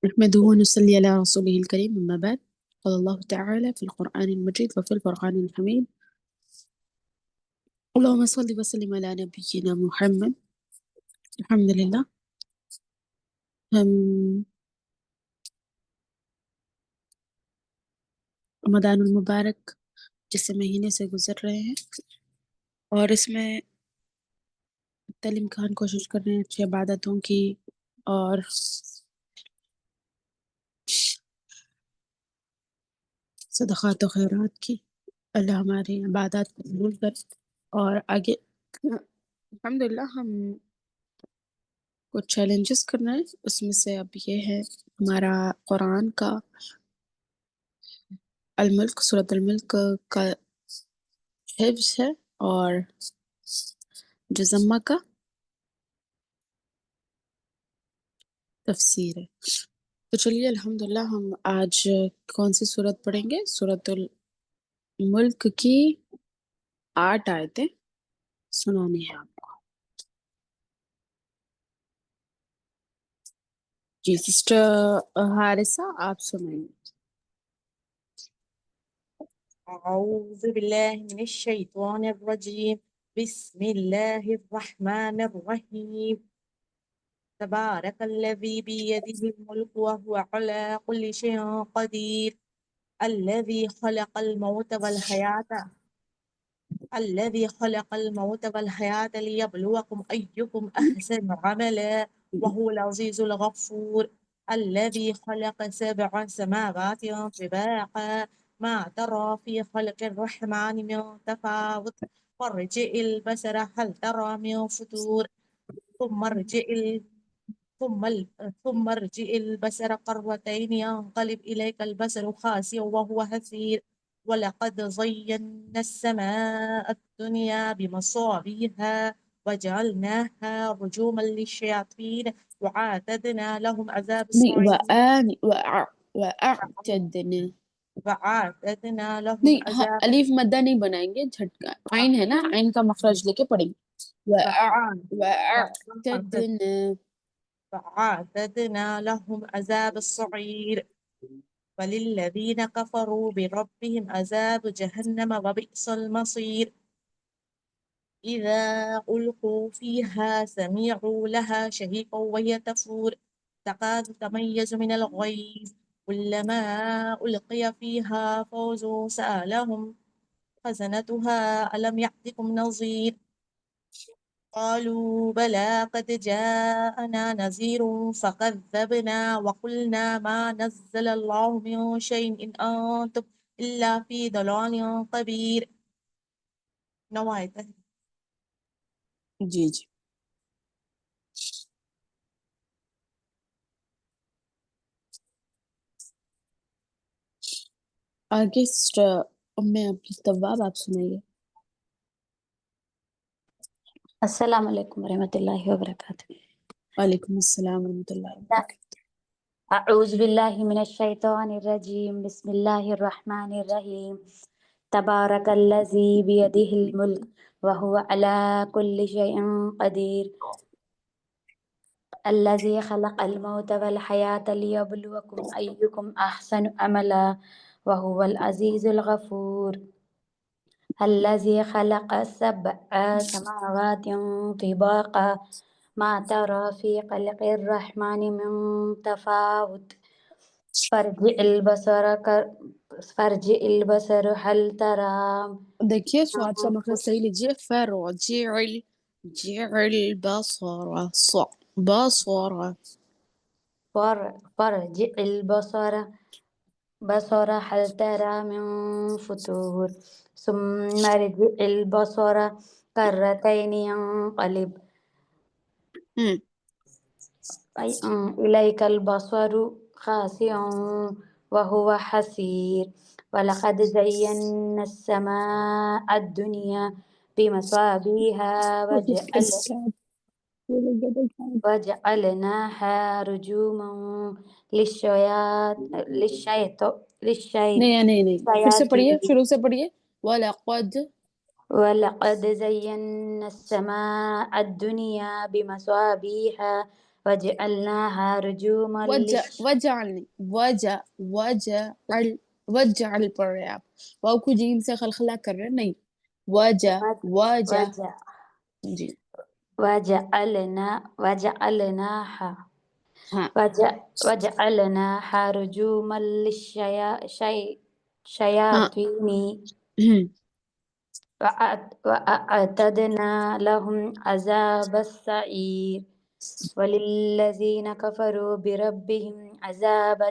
نحمده ونصلي على رسوله الكريم. أما بعد، قال الله تعالى في القرآن المجيد وفي الفرقان الحميد: اللهم صل وسلم على نبينا محمد. الحمد للہ ہم رمضان المبارک جس مہینے سے گزر رہے ہیں اور اس میں تعلیم خان کوشش کر رہے ہیں اچھی عبادتوں کی اور صدقات و خیرات کی. اللہ ہماری عبادات کو قبول کر. اور آگے الحمدللہ ہم کچھ چیلنجز کرنا ہے. اس میں سے اب یہ ہے ہمارا قرآن کا الملک سورۃ الملک کا حفظ ہے اور جزمہ کا تفسیر ہے. تو چلیے الحمدللہ ہم آج کون سی سورت پڑھیں گے؟ سورۃ الملک کی 8 آیتیں سنانی ہے آپ کو. جی سسٹر حارثہ آپ سنائیں. أعوذ بالله من الشيطان الرجيم بسم الله الرحمن الرحيم تبارك الذي بيده الملك وهو على كل شيء قدير الذي خلق الموت والحياة ليبلوكم أيكم أحسن عملا وهو العزيز الغفور الذي خلق 7 سماوات طباقا ما ترى في خلق الرحمن من تفاوت فارجع البصر هل ترى من فتور ثم ارجع البصر قرتين ينقلب إليك البصر خاسئا وهو حسير ولقد زينا السماء الدنيا بمصابيح وجعلناها رجوما للشياطين وأعتدنا لهم عذاب السعير وأعتدنا وأعتدنا لهم نہیں عذاب الف مدہ نہیں بنائیں گے، جھٹکا عین ہے نا، عین کا مخرج لے کے پڑھیں گے. وأعتدنا وأعتدنا لهم عذاب السعير وللذين كفروا بربهم عذاب جهنم وبئس المصير إذا ألقوا فيها سمعوا لها شهيقا وهي تفور تكاد تميز من الغيظ كلما ألقي فيها فوز سألهم خزنتها ألم يأتكم نظير قالوا بلى قد جاءنا نذير فكذبنا وقلنا ما نزل الله من شيء إن أنتم إلا في ضلال كبير. نوایت ہے. جی آگے سسٹر ام عبدالتواب آپ سنائیے. السلام علیکم ورحمۃ اللہ وبرکاتہ. وعلیکم السلام ورحمۃ اللہ وبرکاتہ. اعوذ باللہ من الشیطان الرجیم بسم اللہ الرحمن الرحیم تبارک الذی بیدہ الملک وہو علی کل شیء قدیر الذی خلق الموت والحیاة لیبلوکم ایکم احسن عملا وہو العزیز الغفور الذي خلق 7 سماوات طباقا ما ترى في خلق الرحمن من تفاوت فارجع البصر هل ترى. دیکھیے سواد کا مخرج صحیح لیجیے. فارجع البصر هل ترى من فتور ثم ارجع البصر كرتين ينقلب إليك البصر خاسئا وهو حسير ولقد زينا السماء الدنيا بمصابيح وجعلناها رجوما نہیں پھر سے پڑھیے، شروع سے پڑھیے. ولقد زينا السماء الدنيا بمصابيح وجعلناها رجوما وجعل پڑھ رہے ہیں آپ، واو کو جیم سے خلخلہ کر رہے ہیں، نہیں وجہ جی وجعلناها ہاں وجعلناها رجوما للشياطين وأعتدنا لهم عذاب السعير وللذين كفروا بربهم عذاب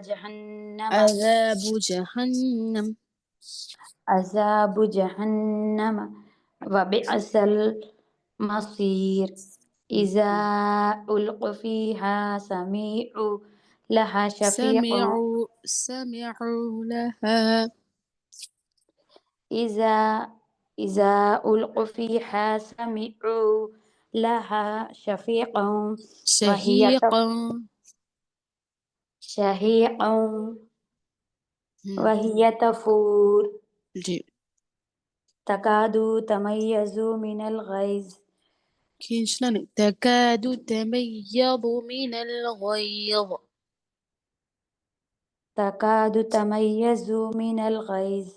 جهنم وبئس المصير إذا ألقوا فيها سمعوا لها سمعوا لها إذا ألقوا فيها سمعوا لها شفيقا وهي تفور جی تكاد تميز من الغيظ کھینچنا نہیں، تکاد تمیض من الغیظ تكاد تميز من الغيظ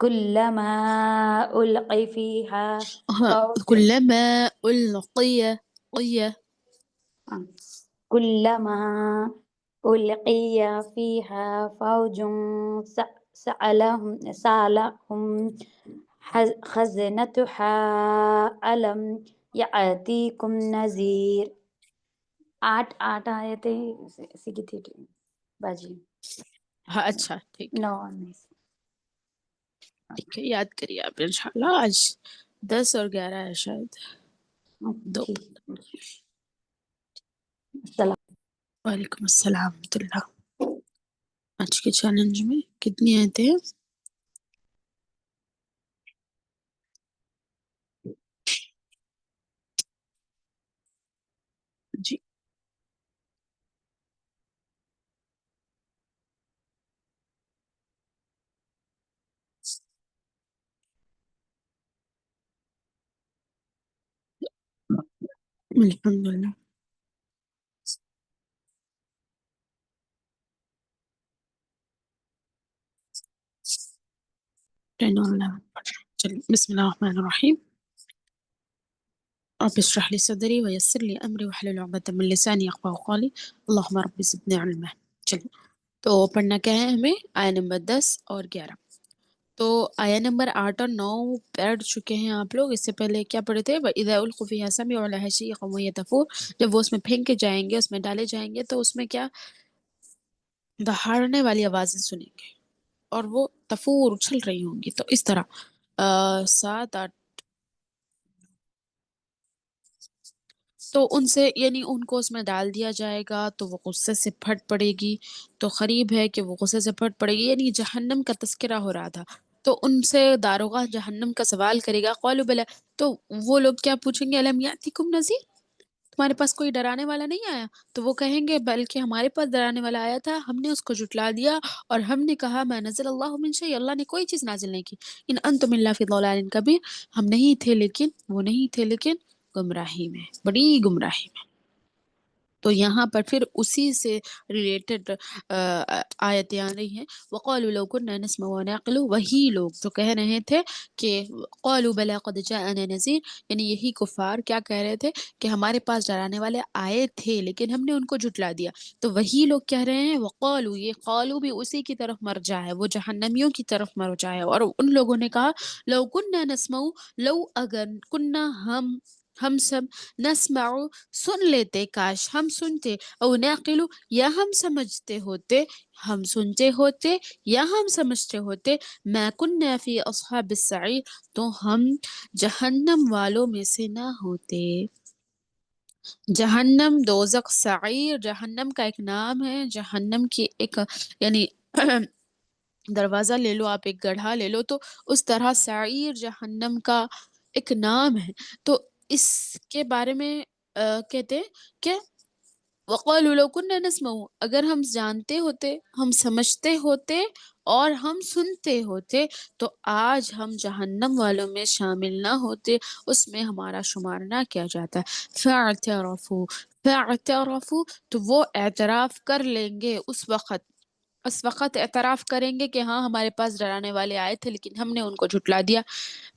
كلما ألقي فيها فوج كلما ألقي كلما ألقي فيها فوج سألهم خزنتها ألم يأتيكم نذير 8 آیتیں سیکھی تھی باجی ہاں اچھا ٹھیک ہے 9 ٹھیک ہے، یاد کریے آپ انشاءاللہ، آج 10 اور 11 ہے شاید 2 ٹھیک السلام وعلیکم السلام ورحمۃ اللہ۔ آج کے چیلنج میں کتنی آیتیں ہیں؟ جی الحمدللہ چلیے بسم اللہ الرحمن الرحیم رب اشرح لي صدري ويسر لي امري واحلل عقدة من لساني يفقهوا قولي اللهم رب زدني علما۔ چلیے تو پڑھنا کیا ہے ہمیں؟ آیا نمبر 10 اور 11۔ تو آیا نمبر 8 اور 9 پڑھ چکے ہیں آپ لوگ، اس سے پہلے کیا پڑھے تھے؟ وَإِذَا أُلْقُوا فِيهَا سَمِعُوا لَهَا شَهِيقًا وَهِيَ تَفُورُ، جب وہ اس میں پھینکے جائیں گے، اس میں ڈالے جائیں گے تو اس میں کیا دہاڑنے والی آوازیں سنیں گے اور وہ تفور اچھل رہی ہوں گی۔ تو اس طرح 7 8 تو ان سے یعنی ان کو اس میں ڈال دیا جائے گا تو وہ غصے سے پھٹ پڑے گی، تو قریب ہے کہ وہ غصے سے پھٹ پڑے گی، یعنی جہنم کا تذکرہ ہو رہا تھا۔ تو ان سے داروغہ جہنم کا سوال کرے گا، قالوا بلا، تو وہ لوگ کیا پوچھیں گے؟ الم یاتکم نذیر، تمہارے پاس کوئی ڈرانے والا نہیں آیا؟ تو وہ کہیں گے بلکہ ہمارے پاس ڈرانے والا آیا تھا، ہم نے اس کو جھٹلا دیا اور ہم نے کہا ما نزل اللہ من شیء، اللہ نے کوئی چیز نازل نہیں کی، ان انتم الا فی ضلال کبیر، ہم نہیں تھے لیکن وہ نہیں تھے لیکن گمراہی میں، بڑی گمراہی میں۔ تو یہاں پر پھر اسی سے ریلیٹڈ آیتیں آ رہی ہیں، وقالوا لو كنا نسمع ونعقل، وہی لوگ جو کہہ رہے تھے کہ قالوا بلا قد جاءنا نذیر، یعنی یہی کفار کیا کہہ رہے تھے کہ ہمارے پاس ڈرانے والے آئے تھے لیکن ہم نے ان کو جھٹلا دیا۔ تو وہی لوگ کہہ رہے ہیں وقالوا، یہ قالوا بھی اسی کی طرف مرجع ہے، وہ جہنمیوں کی طرف مرجع ہے، اور ان لوگوں نے کہا لو كنا نسمع، لو اگر كنا ہم سب نسمع سن لیتے، کاش ہم سنتے، او نعقل یا ہم سمجھتے ہوتے، ہم سنتے ہوتے یا ہم سمجھتے ہوتے، ما كنا فی اصحاب السعیر، تو ہم جہنم والوں میں سے نہ ہوتے۔ جہنم، دوزخ، سعیر جہنم کا ایک نام ہے، جہنم کی ایک یعنی دروازہ لے لو آپ، ایک گڑھا لے لو، تو اس طرح سعیر جہنم کا ایک نام ہے۔ تو اس کے بارے میں کہتے ہیں کہ وَقَالُوا لَوْ كُنَّا نَسْمَعُ، اگر ہم جانتے ہوتے، ہم سمجھتے ہوتے اور ہم سنتے ہوتے تو آج ہم جہنم والوں میں شامل نہ ہوتے، اس میں ہمارا شمار نہ کیا جاتا۔ فَاعْتَرَفُوا فَاعْتَرَفُوا، تو وہ اعتراف کر لیں گے اس وقت اعتراف کریں گے کہ ہاں ہمارے پاس ڈرانے والے آئے تھے لیکن ہم نے ان کو جھٹلا دیا۔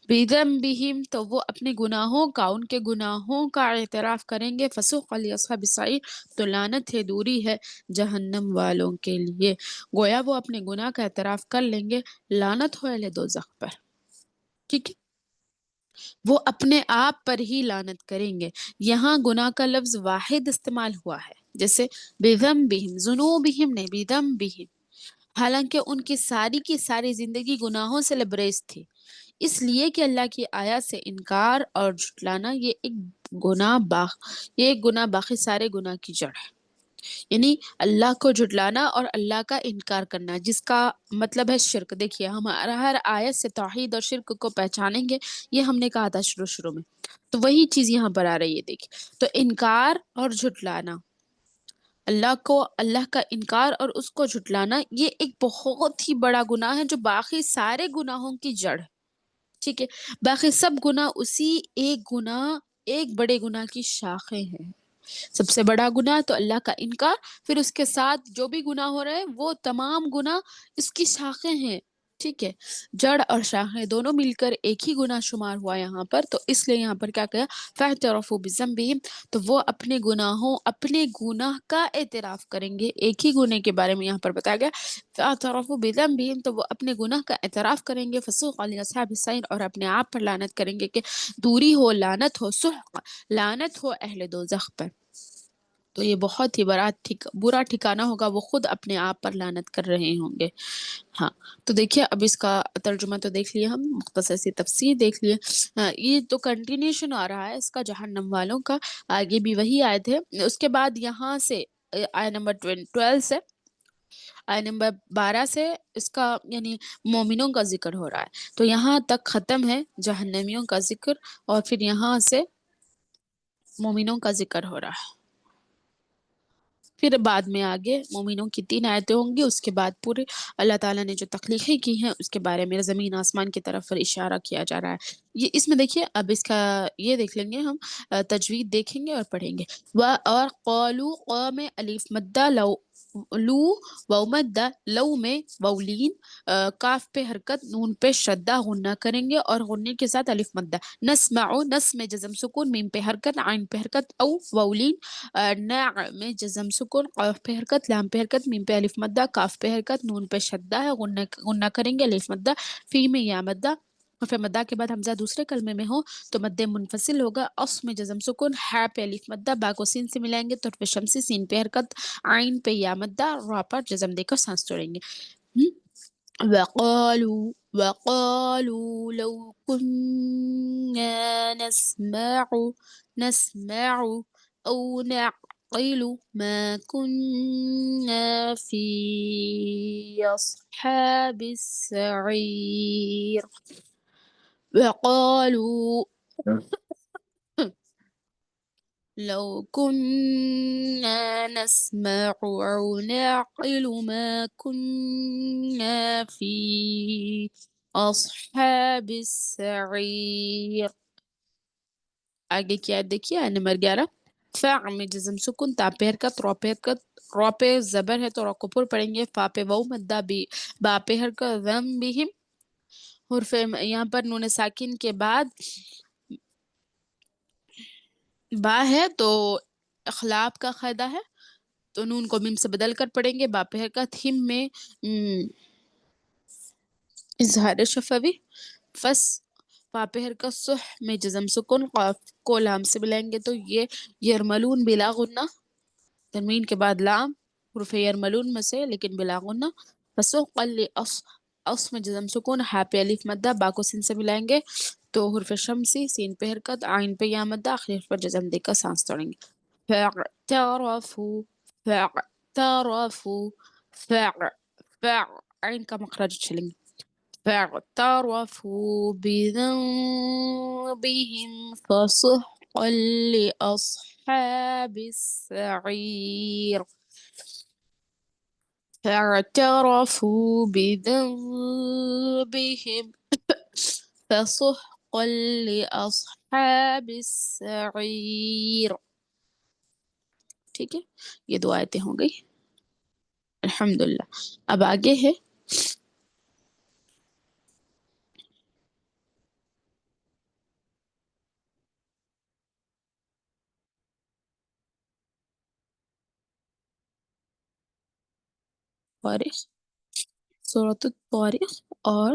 بِذَنبِهِمْ، تو وہ اپنے گناہوں کا، ان کے گناہوں کا اعتراف کریں گے۔ فَسُحْقًا لِأَصْحَابِ السَّعِيرِ، تو لعنت ہے، دوری ہے جہنم والوں کے لیے۔ گویا وہ اپنے گناہ کا اعتراف کر لیں گے، لعنت ہو اہل دوزخ پر، ٹھیک ہے؟ وہ اپنے آپ پر ہی لعنت کریں گے۔ یہاں گناہ کا لفظ واحد استعمال ہوا ہے، جیسے بِذَنبِهِمْ، ذُنُوبِهِمْ نہیں، بِذَنبِهِمْ، حالانکہ ان کی ساری زندگی گناہوں سے لبریز تھی، اس لیے کہ اللہ کی آیات سے انکار اور جھٹلانا یہ ایک گناہ باقی سارے گناہ کی جڑ ہے۔ یعنی اللہ کو جھٹلانا اور اللہ کا انکار کرنا، جس کا مطلب ہے شرک۔ دیکھیے ہم ہر آیت سے توحید اور شرک کو پہچانیں گے، یہ ہم نے کہا تھا شروع میں، تو وہی چیز یہاں پر آ رہی ہے۔ دیکھیے تو انکار اور جھٹلانا، اللہ کا انکار اور اس کو جھٹلانا، یہ ایک بہت ہی بڑا گناہ ہے جو باقی سارے گناہوں کی جڑ ہے، ٹھیک ہے؟ باقی سب گناہ اسی ایک بڑے گناہ کی شاخیں ہیں۔ سب سے بڑا گناہ تو اللہ کا انکار، پھر اس کے ساتھ جو بھی گناہ ہو رہے ہیں وہ تمام گناہ اس کی شاخیں ہیں، ٹھیک ہے؟ جڑ اور شاخیں دونوں مل کر ایک ہی گناہ شمار ہوا یہاں پر، تو اس لیے یہاں پر کیا کہا فَاعْتَرَفُوا بِذَنبِهِمْ، تو وہ اپنے گناہ کا اعتراف کریں گے۔ ایک ہی گناہ کے بارے میں یہاں پر بتایا گیا، فَاعْتَرَفُوا بِذَنبِهِمْ، تو وہ اپنے گناہ کا اعتراف کریں گے۔ فَسُحْقًا لِأَصْحَابِ السَّعِيرِ، اور اپنے آپ پر لعنت کریں گے کہ دوری ہو، لعنت ہو، سحق لعنت ہو اہل دوزخ پر۔ تو یہ بہت ہی برا ٹھکانہ ہوگا، وہ خود اپنے آپ پر لعنت کر رہے ہوں گے۔ ہاں تو دیکھیے اب اس کا ترجمہ تو دیکھ لیے ہم، مختصر سی تفسیر دیکھ لیے۔ یہ تو کنٹینیوشن آ رہا ہے اس کا جہنم والوں کا، آگے بھی وہی آیت ہے۔ اس کے بعد یہاں سے آیت نمبر 12 سے آیت نمبر 12 سے اس کا یعنی مومنوں کا ذکر ہو رہا ہے، تو یہاں تک ختم ہے جہنمیوں کا ذکر، اور پھر یہاں سے مومنوں کا ذکر ہو رہا ہے۔ پھر بعد میں آگے مومنوں کی 3 آیتیں ہوں گی، اس کے بعد پورے اللہ تعالیٰ نے جو تخلیقیں کی ہیں اس کے بارے میں زمین آسمان کی طرف اشارہ کیا جا رہا ہے۔ یہ اس میں دیکھیے اب اس کا یہ دیکھ لیں گے ہم، تجوید دیکھیں گے اور پڑھیں گے۔ اور قالو، قا میں الف مدہ، لو واو مدہ، لو میں وولین، کاف پہ حرکت، نون پہ شدہ، غنہ کریں گے اور غنے کے ساتھ الف مدہ۔ نسمعو، نس میں جزم سکون، میم پہ حرکت، عین پہ حرکت، او وولین، نع میں جزم سکون، قاف پہ حرکت، لام پہ حرکت، میم پہ الف مدہ، کاف پہ حرکت، نون پہ شدہ ہے، غنہ کریں گے، الف مدہ، فی میں یا مدہ، حرف مدہ کے بعد حمزہ دوسرے کلمے میں ہو تو مد منفصل ہوگا۔ اص میں جزم سکون، ہا پہ الف مدہ، با کو سین سے ملائیں گے تو حرف شمسی، سین پہ حرکت، عین پہ یا مدہ، را پر جزم دے کر سانس توڑیں گے۔ وقالوا لو كنا نسمع أو نعقل ما كنا في أصحاب السعير. وقالوا لو كنا نسمع أو نعقل ما كنا في أصحاب السعير. آگے کی آیت دیکھیے، آیت نمبر 11۔ فا میں جزم سکون، تا پہ حرکت، رو پہ حرکت، رو پہ زبر ہے تو رو کو پر پڑھیں گے، فا پہ واو مدہ، با پہ حرکت، ذنبہم، حرف یہاں پر نون ساکن کے بعد با ہے تو اخلاپ کا قاعدہ ہے تو نون کو میم سے بدل کر پڑھیں گے، با پہ حرکت، ہم میں اظہار شفوی، فس پا پہ حرکت، صح میں جزم سکون، قاف کو لام سے ملائیں گے تو یہ یرملون بلا غنہ، تنوین کے بعد لام حرف یرملون میں سے لیکن بلا غنہ، فسحقا اص میں جزم سکون، ہا پہ الف مدہ، با کو سین سے ملائیں گے تو حرف شمسی، سین پہ حرکت، عین پہ یا مدہ، آخری حرف پر جزم دے کر سانس توڑیں گے۔ فاعترفوا عین کا مخرج چلیں گے۔ فاعترفوا بذنبهم فسحقا أصحاب السعير فاعترفوا بذنبهم فسحقا لأصحاب السعير. ٹھیک ہے، یہ دو آیتیں ہو گئی. الحمدللہ. اب آگے ہے طارق، سورۃ الطارق. اور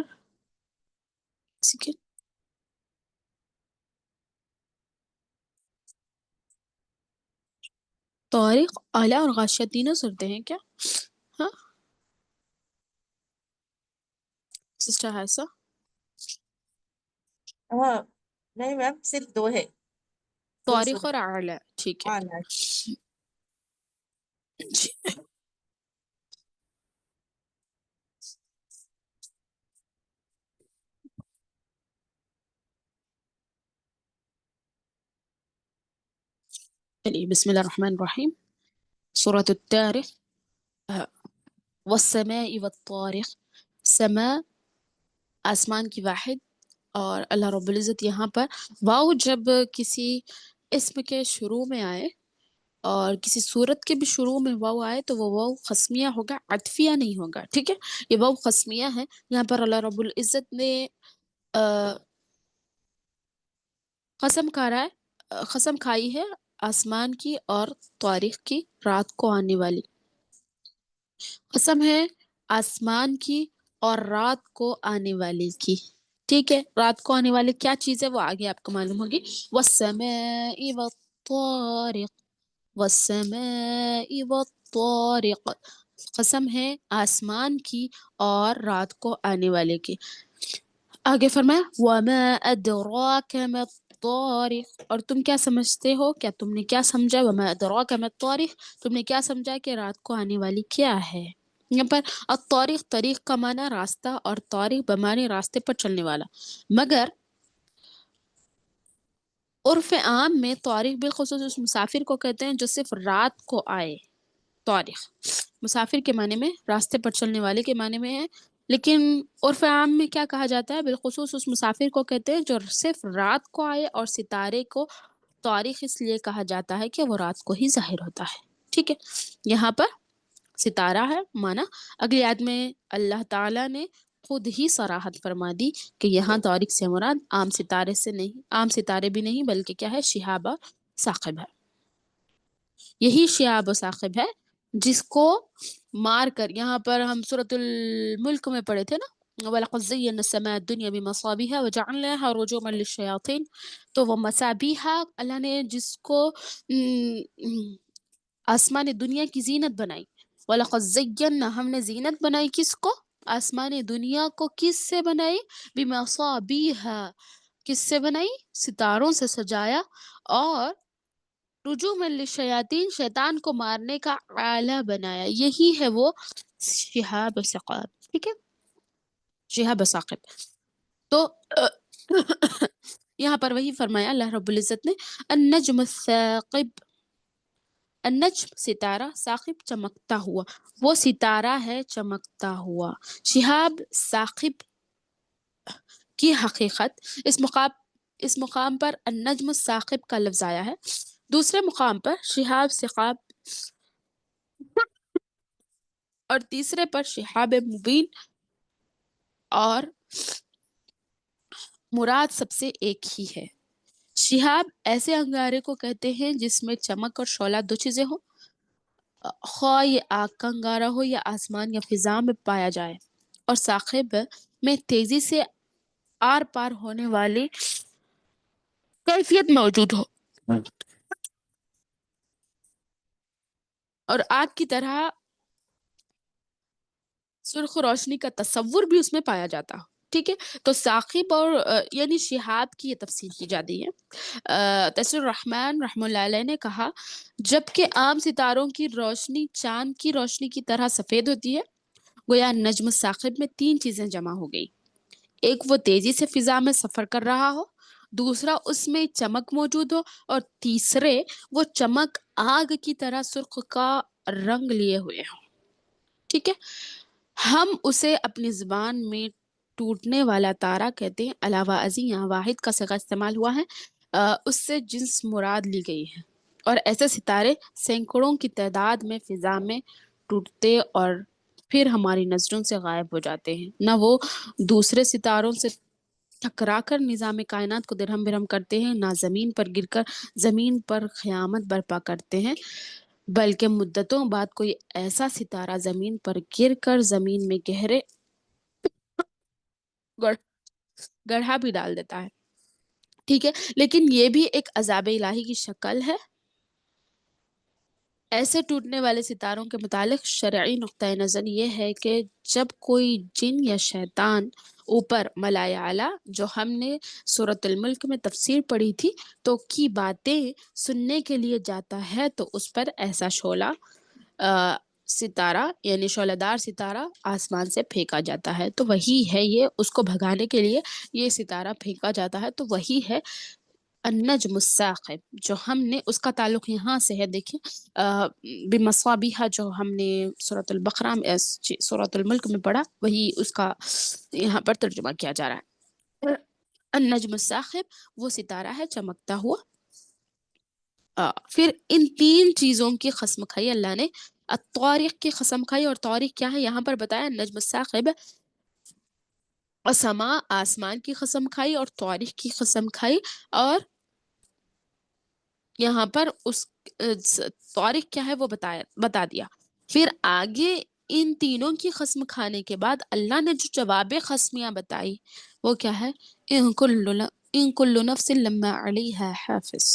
طارق اعلیٰ اور غاشیہ تینوں سنتے ہیں کیا؟ ہاں سسٹر حائسہ. ہاں نہیں میم، صرف دو ہے، دو طارق سورج. اور اعلیٰ. ٹھیک ہے اعلیٰ. جی. چلیے بسم اللہ الرحمن الرحیم. سورۃ الطارق. والسماء والطارق. سما آسمان کی واحد، اور اللہ رب العزت یہاں پر واو جب کسی اسم کے شروع میں آئے اور کسی صورت کے بھی شروع میں واو آئے تو وہ واو قسمیہ ہوگا، عطفیہ نہیں ہوگا. ٹھیک ہے، یہ واو قسمیہ ہے. یہاں پر اللہ رب العزت نے قسم کھا رہا ہے، قسم کھائی ہے آسمان کی اور طارق کی، رات کو آنے والی. قسم ہے آسمان کی اور رات کو آنے والی کی. ٹھیک ہے، رات کو آنے والے کیا چیز ہے وہ آگے آپ کو معلوم ہوگی. والسماء والطارق. والسماء والطارق. قسم ہے آسمان کی اور رات کو آنے والے کی. آگے فرمایا وما ادراک ما الطارق. اور تم کیا سمجھتے ہو، کیا تم نے کیا سمجھا، وما ادراک ما الطارق، تم نے کیا سمجھا کہ رات کو آنے والی کیا ہے. یہاں پر الطارق، طریق کا معنی راستہ، اور طارق بمعنی راستے پر چلنے والا. مگر عرف عام میں طارق بالخصوص اس مسافر کو کہتے ہیں جو صرف رات کو آئے. طارق مسافر کے معنی میں، راستے پر چلنے والے کے معنی میں ہے. لیکن عرف عام میں کیا کہا جاتا ہے، بالخصوص اس مسافر کو کہتے ہیں جو صرف رات کو آئے. اور ستارے کو طارق اس لیے کہا جاتا ہے کہ وہ رات کو ہی ظاہر ہوتا ہے. ٹھیک ہے، یہاں پر ستارہ ہے مانا. اگلی آیت میں اللہ تعالیٰ نے خود ہی صراحت فرما دی کہ یہاں طارق سے مراد عام ستارے سے نہیں، عام ستارے بھی نہیں، بلکہ کیا ہے، شہاب ثاقب ہے. یہی شہاب ثاقب ہے جس کو مار کر، یہاں پر ہم سورۃ الملک میں پڑھے تھے نا، وَلَقَدْ زَيَّنَّا السَّمَاءَ الدُّنْيَا بِمَصَابِيحَ وَجَعَلْنَاهَا رُجُومًا لِلشَّيَاطِينِ. تو وہ مصابیح اللہ نے جس کو آسمان دنیا کی زینت بنائی. وَلَقَدْ زَيَّنَّا، ہم نے زینت بنائی کس کو، آسمان دنیا کو. کس سے بنائی، بِمَصَابِيحَ، کس سے بنائی، ستاروں سے سجایا. اور رجوما للشیاطین، شیطان کو مارنے کا آلہ بنایا. یہی ہے وہ شہاب ثاقب. ٹھیک ہے، شہاب ثاقب. تو یہاں پر وہی فرمایا اللہ رب العزت نے، النجم الثاقب. النجم ستارہ، ثاقب چمکتا ہوا. وہ ستارہ ہے چمکتا ہوا. شہاب ثاقب کی حقیقت اس مقام پر النجم الثاقب کا لفظ آیا ہے. دوسرے مقام پر شہاب ثاقب، اور تیسرے پر شہاب مبین. اور مراد سب سے ایک ہی ہے. شہاب ایسے انگارے کو کہتے ہیں جس میں چمک اور شعلہ دو چیزیں ہوں، خواہ یہ آگ کا انگارہ ہو یا آسمان یا فضا میں پایا جائے. اور ثاقب میں تیزی سے آر پار ہونے والی کیفیت موجود ہو، اور آگ کی طرح سرخ روشنی کا تصور بھی اس میں پایا جاتا. ٹھیک ہے، تو ثاقب اور یعنی شہاب کی یہ تفسیر کی جاتی ہے. تفسیر الرحمن رحمہ اللہ علیہ نے کہا جبکہ عام ستاروں کی روشنی چاند کی روشنی کی طرح سفید ہوتی ہے، گویا نجم ثاقب میں تین چیزیں جمع ہو گئی. ایک، وہ تیزی سے فضا میں سفر کر رہا ہو. دوسرا اس میں چمک موجود ہو، اور تیسرے وہ چمک آگ کی طرح سرخ کا رنگ لیے ہوئے ہوں. ٹھیک ہے، ہم اسے اپنی زبان میں ٹوٹنے والا تارا کہتے ہیں. علاوہ ازیں یہاں واحد کا صیغہ استعمال ہوا ہے، اس سے جنس مراد لی گئی ہے. اور ایسے ستارے سینکڑوں کی تعداد میں فضا میں ٹوٹتے اور پھر ہماری نظروں سے غائب ہو جاتے ہیں. نہ وہ دوسرے ستاروں سے ٹکرا کر نظام کائنات کو درہم برہم کرتے ہیں، نہ زمین پر گر کر زمین پر قیامت برپا کرتے ہیں، بلکہ مدتوں بعد کوئی ایسا ستارہ زمین پر گر کر زمین میں گہرے گڑھا بھی ڈال دیتا ہے. ٹھیک ہے، لیکن یہ بھی ایک عذاب الہی کی شکل ہے. ایسے ٹوٹنے والے ستاروں کے متعلق شرعی نقطۂ نظر یہ ہے کہ جب کوئی جن یا شیطان اوپر ملائے اعلیٰ، جو ہم نے سورۃ الملک میں تفسیر پڑھی تھی، تو کی باتیں سننے کے لیے جاتا ہے تو اس پر ایسا شعلہ ستارہ یعنی شعلہ دار ستارہ آسمان سے پھینکا جاتا ہے. تو وہی ہے یہ، اس کو بھگانے کے لیے یہ ستارہ پھینکا جاتا ہے. تو وہی ہے النجم الثاقب، جو ہم نے اس کا تعلق یہاں سے ہے. دیکھیں بمصابیح جو ہم نے سورۃ البقرہ میں سورۃ الملک میں پڑھا، وہی اس کا یہاں پر ترجمہ کیا جا رہا ہے. النجم الثاقب وہ ستارہ ہے چمکتا ہوا. پھر ان تین چیزوں کی قسم کھائی اللہ نے. الطارق کی قسم کھائی، اور طارق کیا ہے یہاں پر بتایا نجم الثاقب. سما آسمان کی قسم کھائی اور طارق کی قسم کھائی، اور یہاں پر اس طارق کیا ہے وہ بتا دیا. پھر آگے ان تینوں کی قسم کھانے کے بعد اللہ نے جو جواب قسمیاں بتائی وہ کیا ہے؟ ان کل نفس لما علیہا حافظ.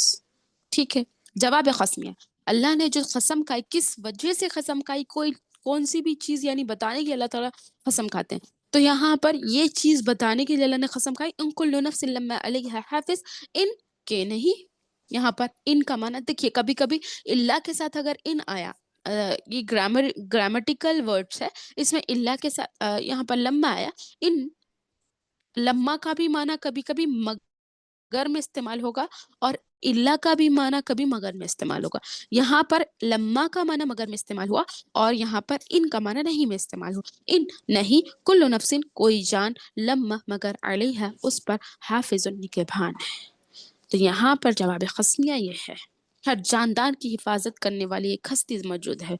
ٹھیک ہے، جواب قسمیاں. اللہ نے جو قسم کھائی، کس وجہ سے قسم کھائی، کون سی بھی چیز یعنی بتانے کی اللہ تعالیٰ قسم کھاتے ہیں. تو یہاں پر یہ چیز بتانے کے لیے اللہ نے قسم کھائی. ان کل نفس لما علیہا حافظ، ان کے نہیں. یہاں پر ان کا معنی دیکھیے، کبھی کبھی اللہ کے ساتھ اگر ان آیا، یہ گرامیٹیکل ورڈز ہے، اس میں اللہ کے ساتھ یہاں پر لما آیا. ان لما کا بھی معنی کبھی کبھی مگر میں استعمال ہوگا، اور اللہ کا بھی معنی کبھی مگر میں استعمال ہوگا. یہاں پر لما کا معنی مگر میں استعمال ہوا، اور یہاں پر ان کا معنی نہیں میں استعمال ہوا. ان نہیں، کل نفس کوئی جان، لما مگر علیہا اس پر حافظ نگہبان ہے. تو یہاں پر جواب قسمیہ یہ ہے، ہر جاندار کی حفاظت کرنے والی ایک ہستی موجود ہے.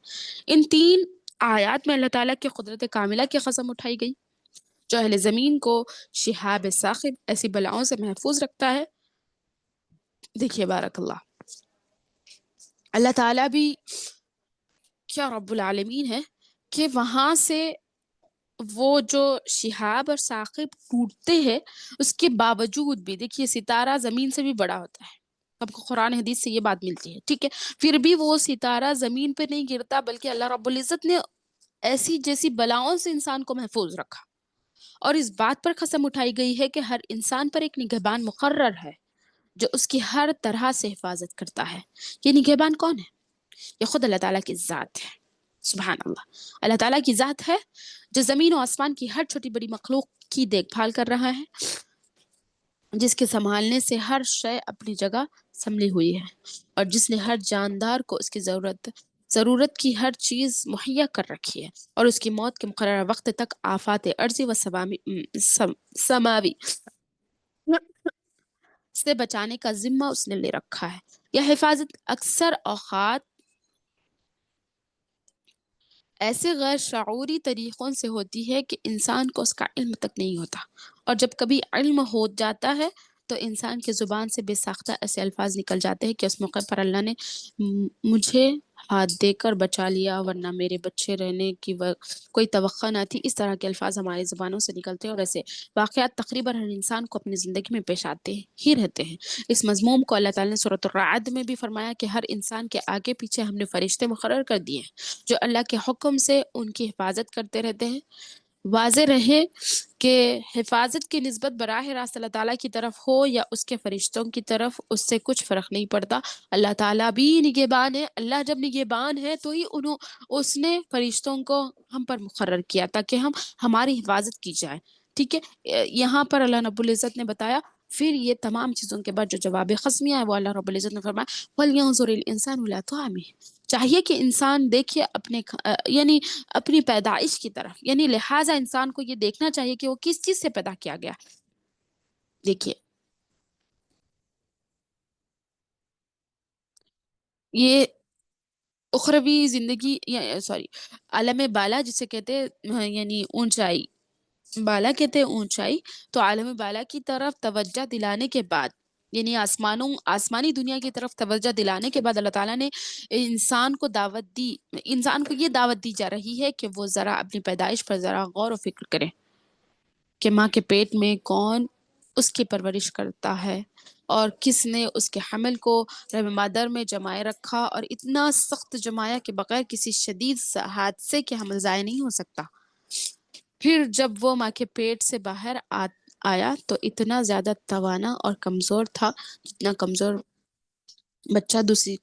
ان تین آیات میں اللہ تعالیٰ کی قدرت کاملہ کی قسم اٹھائی گئی، جو اہل زمین کو شہاب ثاقب ایسی بلاؤں سے محفوظ رکھتا ہے. دیکھیے بارک اللہ تعالیٰ بھی کیا رب العالمین ہے کہ وہاں سے وہ جو شہاب اور ثاقب ٹوٹتے ہیں، اس کے باوجود بھی دیکھیے ستارہ زمین سے بھی بڑا ہوتا ہے. ہم کو قرآن حدیث سے یہ بات ملتی ہے. ٹھیک ہے، پھر بھی وہ ستارہ زمین پہ نہیں گرتا، بلکہ اللہ رب العزت نے ایسی جیسی بلاؤں سے انسان کو محفوظ رکھا. اور اس بات پر قسم اٹھائی گئی ہے کہ ہر انسان پر ایک نگہبان مقرر ہے جو اس کی ہر طرح سے حفاظت کرتا ہے. یہ نگہبان کون ہے؟ یہ خود اللہ تعالیٰ کی ذات ہے. سبحان اللہ، اللہ تعالیٰ کی ذات ہے جو زمین و آسمان کی ہر چھوٹی بڑی مخلوق کی دیکھ بھال کر رہا ہے، جس کے سنبھالنے سے ہر شے اپنی جگہ سنبھلی ہوئی ہے، اور جس نے ہر جاندار کو اس کی ضرورت کی ہر چیز مہیا کر رکھی ہے، اور اس کی موت کے مقررہ وقت تک آفات ارضی و سماوی سے بچانے کا ذمہ اس نے لے رکھا ہے. یہ حفاظت اکثر اوقات ایسے غیر شعوری طریقوں سے ہوتی ہے کہ انسان کو اس کا علم تک نہیں ہوتا، اور جب کبھی علم ہو جاتا ہے تو انسان کی زبان سے بے ساختہ ایسے الفاظ نکل جاتے ہیں کہ اس موقع پر اللہ نے مجھے ہاتھ دے کر بچا لیا، ورنہ میرے بچے رہنے کی کوئی توقع نہ تھی. اس طرح کے الفاظ ہماری زبانوں سے نکلتے ہیں، اور ایسے واقعات تقریباً ہر انسان کو اپنی زندگی میں پیش آتے ہی رہتے ہیں. اس مضمون کو اللہ تعالیٰ نے سورۃ الرعد میں بھی فرمایا کہ ہر انسان کے آگے پیچھے ہم نے فرشتے مقرر کر دیے ہیں جو اللہ کے حکم سے ان کی حفاظت کرتے رہتے ہیں. واضح رہے کہ حفاظت کی نسبت براہ راست اللہ تعالیٰ کی طرف ہو یا اس کے فرشتوں کی طرف، اس سے کچھ فرق نہیں پڑتا. اللہ تعالیٰ بھی نگہبان ہے. اللہ جب نگہبان ہے تو ہی اس نے فرشتوں کو ہم پر مقرر کیا تاکہ ہماری حفاظت کی جائے. ٹھیک ہے، یہاں پر اللہ رب العزت نے بتایا پھر یہ تمام چیزوں کے بعد جو جواب قسمیہ ہے وہ اللہ رب العزت نے فرمایا وَلْيَنْظُرِ الْإِنسَانُ إِلَىٰ طَعَامِهِ، چاہیے کہ انسان دیکھے اپنے یعنی اپنی پیدائش کی طرف، یعنی لہٰذا انسان کو یہ دیکھنا چاہیے کہ وہ کس چیز سے پیدا کیا گیا. دیکھیے یہ اخروی زندگی سوری عالم بالا جسے کہتے ہیں یعنی اونچائی، بالا کہتے ہیں اونچائی، تو عالم بالا کی طرف توجہ دلانے کے بعد یعنی آسمانی دنیا کی طرف توجہ دلانے کے بعد اللہ تعالیٰ نے انسان کو یہ دعوت دی جا رہی ہے کہ وہ ذرا اپنی پیدائش پر ذرا غور و فکر کرے کہ ماں کے پیٹ میں کون اس کی پرورش کرتا ہے اور کس نے اس کے حمل کو رحم مادر میں جمائے رکھا اور اتنا سخت جمایا کہ بغیر کسی شدید حادثے کے حمل ضائع نہیں ہو سکتا. پھر جب وہ ماں کے پیٹ سے باہر آیا تو اتنا زیادہ توانا اور کمزور تھا جتنا کمزور بچہ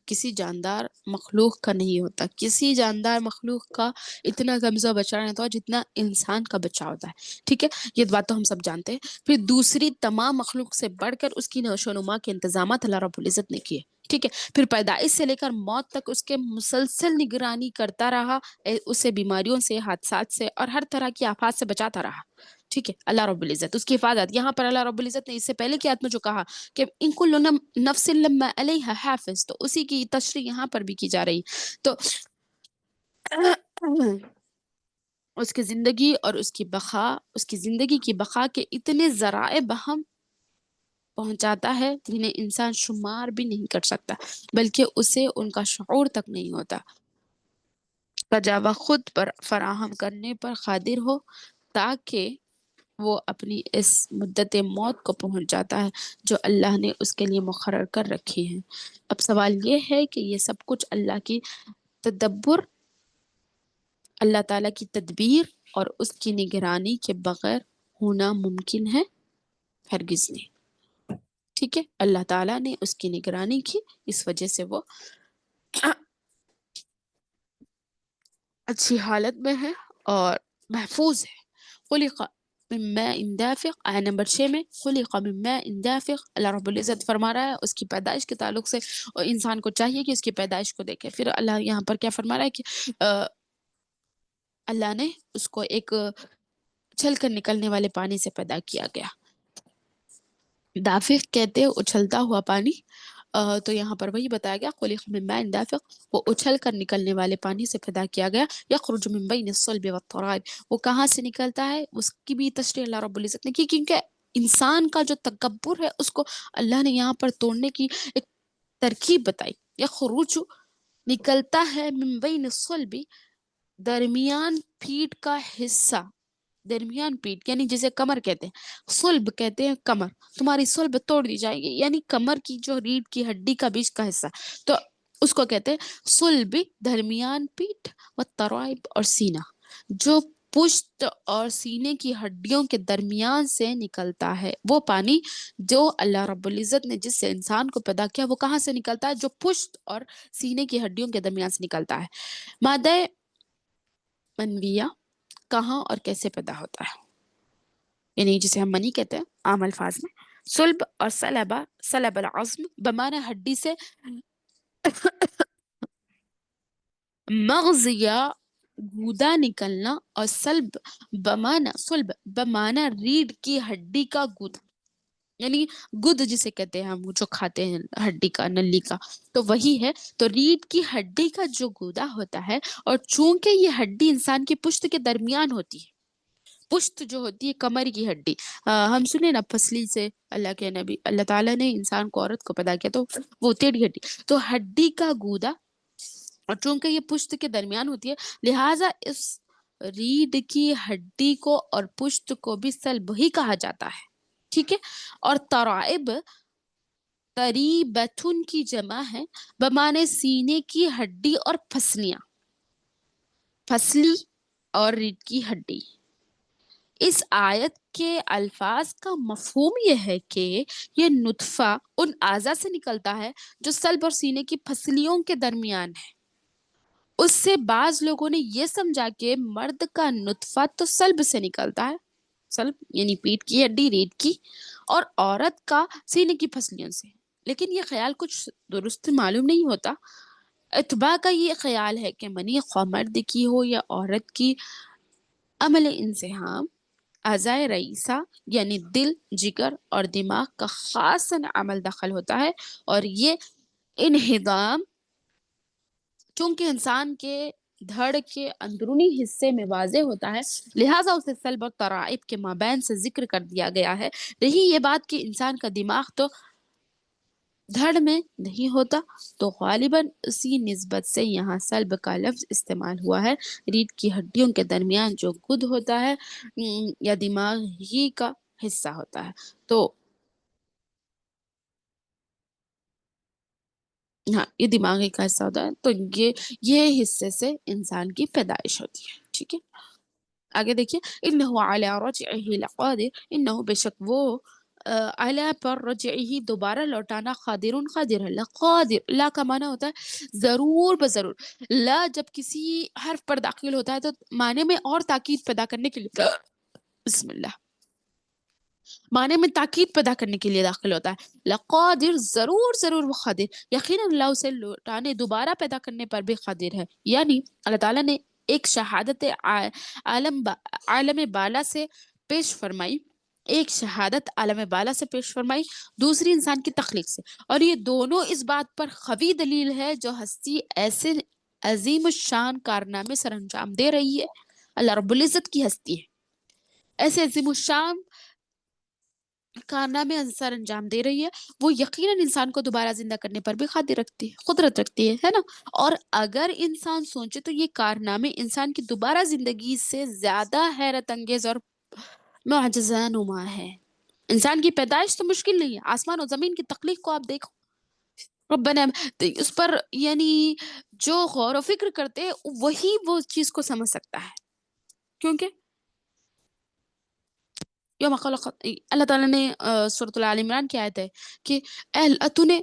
کسی جاندار مخلوق کا نہیں ہوتا. کسی جاندار مخلوق کا اتنا کمزور بچہ نہیں ہوتا جتنا انسان کا بچہ ہوتا ہے. ٹھیک ہے، یہ بات تو ہم سب جانتے ہیں. پھر دوسری تمام مخلوق سے بڑھ کر اس کی نشو و نما کے انتظامات اللہ رب العزت نے کیے. ٹھیک ہے، پھر پیدائش سے لے کر موت تک اس کے مسلسل نگرانی کرتا رہا، اسے بیماریوں سے، حادثات سے اور ہر طرح کی آفات سے بچاتا رہا. ٹھیک ہے، اللہ رب العزت اس کی حفاظت. یہاں پر اللہ رب العزت نے اس سے پہلے کی آیت میں جو کہا کہ ان کل نفس لما علیہا حافظ، تو اسی کی تشریح یہاں پر بھی کی جا رہی. تو اس کی زندگی اور اس کی زندگی کی بقا کے اتنے ذرائع بہم پہنچاتا ہے جنہیں انسان شمار بھی نہیں کر سکتا، بلکہ اسے ان کا شعور تک نہیں ہوتا. بجاوا خود پر فراہم کرنے پر قادر ہو تاکہ وہ اپنی اس مدت موت کو پہنچ جاتا ہے جو اللہ نے اس کے لیے مقرر کر رکھی ہے. اب سوال یہ ہے کہ یہ سب کچھ اللہ کی تدبر، اللہ تعالیٰ کی تدبیر اور اس کی نگرانی کے بغیر ہونا ممکن ہے؟ ہرگز نہیں. ٹھیک ہے، اللہ تعالیٰ نے اس کی نگرانی کی، اس وجہ سے وہ اچھی حالت میں ہے اور محفوظ ہے. خلق من ماء دافق، آیت نمبر 6 میں خلق من ماء دافق اللہ رب العزت فرما رہا ہے اس کی پیدائش کے تعلق سے، اور انسان کو چاہیے کہ اس کی پیدائش کو دیکھے. پھر اللہ یہاں پر کیا فرما رہا ہے کہ اللہ نے اس کو ایک اچھل کر نکلنے والے پانی سے پیدا کیا گیا. دافق کہتے ہیں اچھلتا ہوا پانی، تو یہاں پر وہی بتایا گیا خلق من ماء دافق، وہ اچھل کر نکلنے والے پانی سے پیدا کیا گیا. یخرج من بین الصلب والترائب، وہ کہاں سے نکلتا ہے اس کی بھی تشریح اللہ رب العزت نے کی، کیونکہ انسان کا جو تکبر ہے اس کو اللہ نے یہاں پر توڑنے کی ایک ترکیب بتائی. یخرج نکلتا ہے من بین الصلب، درمیان پیٹ کا حصہ، درمیان پیٹ یعنی جسے کمر کہتے ہیں، صلب کہتے ہیں کمر، تمہاری صلب توڑ دی جائے گی یعنی کمر کی جو ریڑھ کی ہڈی کا بیچ کا حصہ، تو اس کو کہتے ہیں صلب، درمیان پیٹ، والترائب اور سینہ، جو پشت اور سینے کی ہڈیوں کے درمیان سے نکلتا ہے. وہ پانی جو اللہ رب العزت نے جس سے انسان کو پیدا کیا وہ کہاں سے نکلتا ہے؟ جو پشت اور سینے کی ہڈیوں کے درمیان سے نکلتا ہے. مادہ منویہ کہاں اور کیسے پیدا ہوتا ہے، یعنی جسے ہم منی کہتے ہیں عام الفاظ میں. صلب اور صلب العظم بمعنی ہڈی سے، مغز یا گودا نکلنا، اور صلب بمعنی ریڑھ کی ہڈی کا گودا، یعنی گد جسے کہتے ہیں ہم جو کھاتے ہیں ہڈی کا، نلی کا، تو وہی ہے. تو ریڑھ کی ہڈی کا جو گودا ہوتا ہے، اور چونکہ یہ ہڈی انسان کی پشت کے درمیان ہوتی ہے، پشت جو ہوتی ہے کمر کی ہڈی، ہم سنیں نا پسلی سے اللہ کے نبی اللہ تعالیٰ نے انسان کو عورت کو پیدا کیا تو وہ ٹیڑھی ہڈی، تو ہڈی کا گودا، اور چونکہ یہ پشت کے درمیان ہوتی ہے لہٰذا اس ریڑھ کی ہڈی کو اور پشت کو بھی صلب ہی کہا جاتا ہے. ٹھیک ہے، اور ترائب تریبتن کی جمع ہے بمعنی سینے کی ہڈی اور پھسلیاں، پھسلی اور ریڑھ کی ہڈی. اس آیت کے الفاظ کا مفہوم یہ ہے کہ یہ نطفہ ان اعضاء سے نکلتا ہے جو صلب اور سینے کی پھسلیوں کے درمیان ہے. اس سے بعض لوگوں نے یہ سمجھا کہ مرد کا نطفہ تو صلب سے نکلتا ہے، صلب یعنی پیٹ کی ہڈی ریڑھ کی، اور عورت کا سینے کی پھسلیوں سے. لیکن یہ خیال کچھ درست معلوم نہیں ہوتا. اتباع کا یہ خیال ہے کہ منی خواہ مرد کی ہو یا عورت کی، عمل انسحام اعضائے رئیسہ یعنی دل، جگر اور دماغ کا خاص عمل دخل ہوتا ہے، اور یہ انہدام چونکہ انسان کے دھڑ کے اندرونی حصے میں واضح ہوتا ہے، لہٰذا اسے سلب اور ترائب کے مابین سے ذکر کر دیا گیا ہے. رہی یہ بات کہ انسان کا دماغ تو دھڑ میں نہیں ہوتا، تو غالباً اسی نسبت سے یہاں سلب کا لفظ استعمال ہوا ہے. ریڑھ کی ہڈیوں کے درمیان جو گد ہوتا ہے یا دماغ ہی کا حصہ ہوتا ہے. تو ہاں، یہ دماغی کا حصہ ہوتا ہے، تو یہ حصے سے انسان کی پیدائش ہوتی ہے. ٹھیک ہے، آگے دیکھیے. انہو علی رجعہ لقادر، انہو بے شک وہ علی پر رجعہ دوبارہ لوٹانا قادر قادر ہے. لقادر، لا کا معنی ہوتا ہے ضرور بضرور. لا جب کسی حرف پر داخل ہوتا ہے تو معنی میں اور تاکید پیدا کرنے کے لیے بسم اللہ معنی میں تاکید پیدا کرنے کے لیے داخل ہوتا ہے. لقادر، ضرور ضرور وہ قادر، یقیناً اللہ اسے لوٹانے دوبارہ پیدا کرنے پر بھی قادر ہے. یعنی اللہ تعالیٰ نے ایک شہادت عالم بالا سے پیش فرمائی، ایک شہادت عالم بالا سے پیش فرمائی، دوسری انسان کی تخلیق سے، اور یہ دونوں اس بات پر قوی دلیل ہے جو ہستی ایسے عظیم الشان کارنامے سر انجام دے رہی ہے. اللہ رب العزت کی ہستی ہے، ایسے عظیم الشان کارنامے سر انجام دے رہی ہے، وہ یقیناً انسان کو دوبارہ زندہ کرنے پر بھی قادر رکھتی ہے، قدرت رکھتی ہے نا. اور اگر انسان سوچے تو یہ کارنامے انسان کی دوبارہ زندگی سے زیادہ حیرت انگیز اور معجزہ نما ہے. انسان کی پیدائش تو مشکل نہیں ہے، آسمان و زمین کی تخلیق کو آپ دیکھو، ربنا اس پر یعنی جو غور و فکر کرتے ہیں وہی وہ چیز کو سمجھ سکتا ہے. کیونکہ یوم خلق اللہ تعالیٰ نے سورۃ العال عمران کی آیت ہے کہ اے اللہ تو نے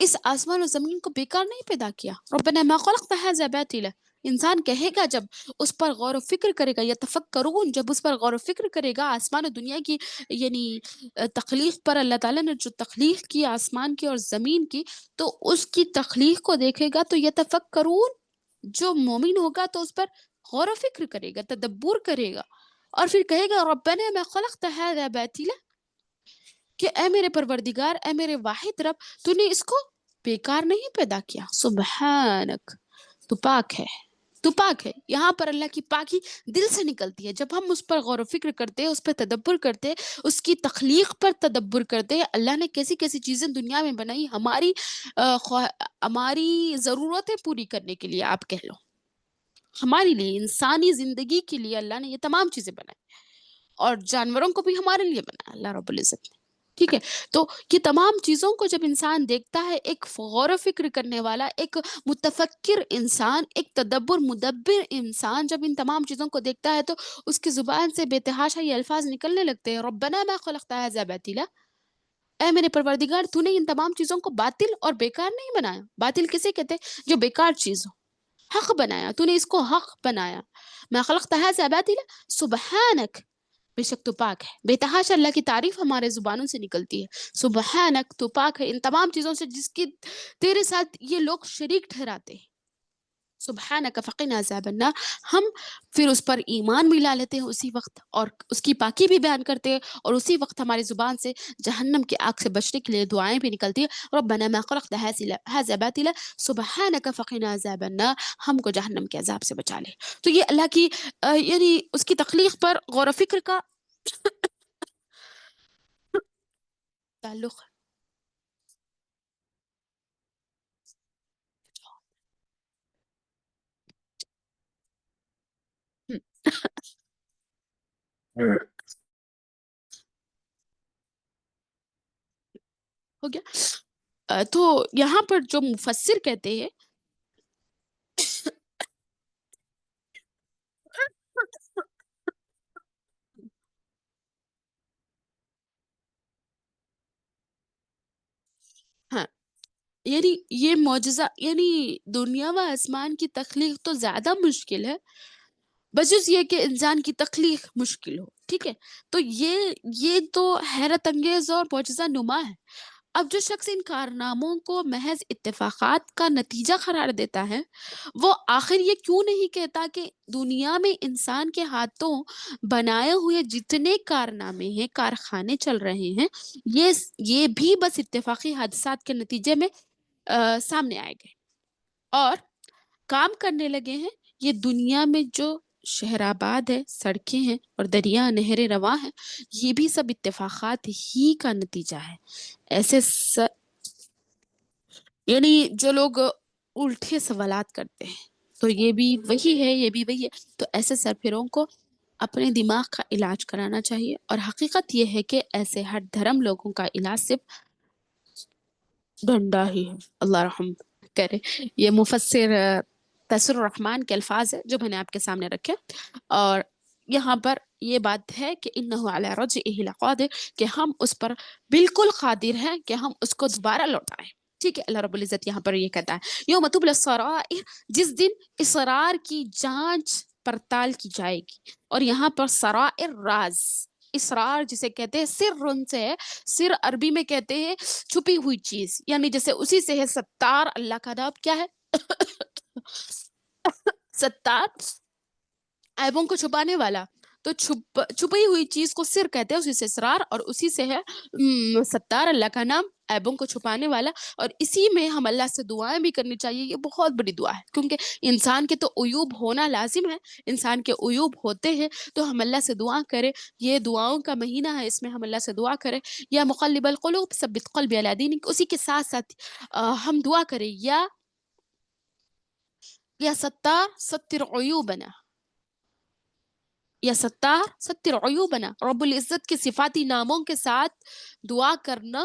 اس آسمان و زمین کو بیکار نہیں پیدا کیا. ربنا ما خلقت هذا باطلا، انسان کہے گا جب اس پر غور و فکر کرے گا، یا تفکرون جب اس پر غور و فکر کرے گا، آسمان و دنیا کی یعنی تخلیق پر، اللہ تعالیٰ نے جو تخلیق کی آسمان کی اور زمین کی، تو اس کی تخلیق کو دیکھے گا تو یتفکرون، جو مومن ہوگا تو اس پر غور و فکر کرے گا، تدبر کرے گا، اور پھر کہے گا ربنا ما خلقت هذا باطلا، کہ اے میرے پروردگار، اے میرے واحد رب، تو نے اس کو بیکار نہیں پیدا کیا. سبحانک، تو پاک ہے، تو پاک ہے. یہاں پر اللہ کی پاکی دل سے نکلتی ہے جب ہم اس پر غور و فکر کرتے ہیں، اس پر تدبر کرتے ہیں، اس کی تخلیق پر تدبر کرتے ہیں. اللہ نے کیسی کیسی چیزیں دنیا میں بنائی ہماری ضرورتیں پوری کرنے کے لیے، آپ کہہ لو ہمارے لیے، انسانی زندگی کے لیے اللہ نے یہ تمام چیزیں بنائی، اور جانوروں کو بھی ہمارے لیے بنایا اللہ رب العزت نے. ٹھیک ہے، تو یہ تمام چیزوں کو جب انسان دیکھتا ہے، ایک غور و فکر کرنے والا، ایک متفکر انسان، ایک تدبر مدبر انسان جب ان تمام چیزوں کو دیکھتا ہے تو اس کی زبان سے بے تحاشا یہ الفاظ نکلنے لگتے ہیں. ربنا ما خلقت هذا باطلا، اے میرے پروردگار، تو نے ان تمام چیزوں کو باطل اور بیکار نہیں بنایا. باطل کسے کہتے ہیں؟ جو بیکار چیز ہو. حق بنایا، تو نے اس کو حق بنایا. ما خلقت هذا باطلا سبحانک، بے شک تو پاک ہے. بے تحاشا اللہ کی تعریف ہمارے زبانوں سے نکلتی ہے. سبحانک، تو پاک ہے ان تمام چیزوں سے جس کی تیرے ساتھ یہ لوگ شریک ٹھہراتے ہیں. سبحانک فقنا عذاب النار، ہم پھر اس پر ایمان بھی لا لیتے ہیں اسی وقت، اور اس کی پاکی بھی بیان کرتے ہیں، اور اسی وقت ہماری زبان سے جہنم کی آگ سے بچنے کے لیے دعائیں بھی نکلتی ہیں. ربنا ما خلقت هذا باطلا سبحانک فقنا عذاب النار، ہم کو جہنم کے عذاب سے بچا لے. تو یہ اللہ کی یعنی اس کی تخلیق پر غور و فکر کا تعلق ہے. ہو گیا. تو یہاں پر جو مفسر کہتے ہیں ہاں، یعنی یہ معجزہ، یعنی دنیا و آسمان کی تخلیق تو زیادہ مشکل ہے، بجز یہ کہ انسان کی تخلیق مشکل ہو. ٹھیک ہے، تو یہ تو حیرت انگیز اور معجزہ نما ہے. اب جو شخص ان کارناموں کو محض اتفاقات کا نتیجہ قرار دیتا ہے، وہ آخر یہ کیوں نہیں کہتا کہ دنیا میں انسان کے ہاتھوں بنائے ہوئے جتنے کارنامے ہیں، کارخانے چل رہے ہیں، یہ بھی بس اتفاقی حادثات کے نتیجے میں سامنے آئے گئے اور کام کرنے لگے ہیں. یہ دنیا میں جو شہر آباد ہے، سڑکیں ہیں اور دریا نہریں رواں ہیں، یہ بھی سب اتفاقات ہی کا نتیجہ ہے. ایسے یعنی جو لوگ الٹے سوالات کرتے ہیں تو یہ بھی وہی ہے، یہ بھی وہی ہے. تو ایسے سرفروں کو اپنے دماغ کا علاج کرانا چاہیے. اور حقیقت یہ ہے کہ ایسے ہر دھرم لوگوں کا علاج صرف ڈنڈا ہی ہے. اللہ رحم کرے. یہ مفسر تیسر الرحمن کے الفاظ ہے جو میں نے آپ کے سامنے رکھے، اور یہاں پر یہ بات ہے کہ انہ علی رجعہ لقادر، کہ ہم اس پر بالکل قادر ہیں کہ ہم اس کو دوبارہ لوٹائیں. ٹھیک ہے، اللہ رب العزت یہاں پر یہ کہتا ہے یوم تبلی السرائر، جس دن اسرار کی جانچ پڑتال کی جائے گی. اور یہاں پر سرائر راز، اسرار جسے کہتے ہیں سر، ان سے ہے. سر عربی میں کہتے ہیں چھپی ہوئی چیز، یعنی جیسے اسی سے ہے ستار. اللہ کا نام کیا ہے؟ ستار، عیبوں کو چھپانے والا. تو چھپی ہوئی چیز کو سر کہتے ہیں، اسی سے اسرار، اور اسی سے ہے ستار، اللہ کا نام عیبوں کو چھپانے والا. اور اسی میں ہم اللہ سے دعائیں بھی کرنی چاہیے. یہ بہت بڑی دعا ہے، کیونکہ انسان کے تو عیوب ہونا لازم ہے، انسان کے عیوب ہوتے ہیں تو ہم اللہ سے دعا کریں. یہ دعاؤں کا مہینہ ہے، اس میں ہم اللہ سے دعا کریں. یا مقلب القلوب ثبت قلبی علی دینک، اسی کے ساتھ ساتھ ہم دعا کریں یا ستار ستر عیوبنا، یا ستار ستر عیوبنا. رب العزت کے صفاتی ناموں کے ساتھ دعا کرنا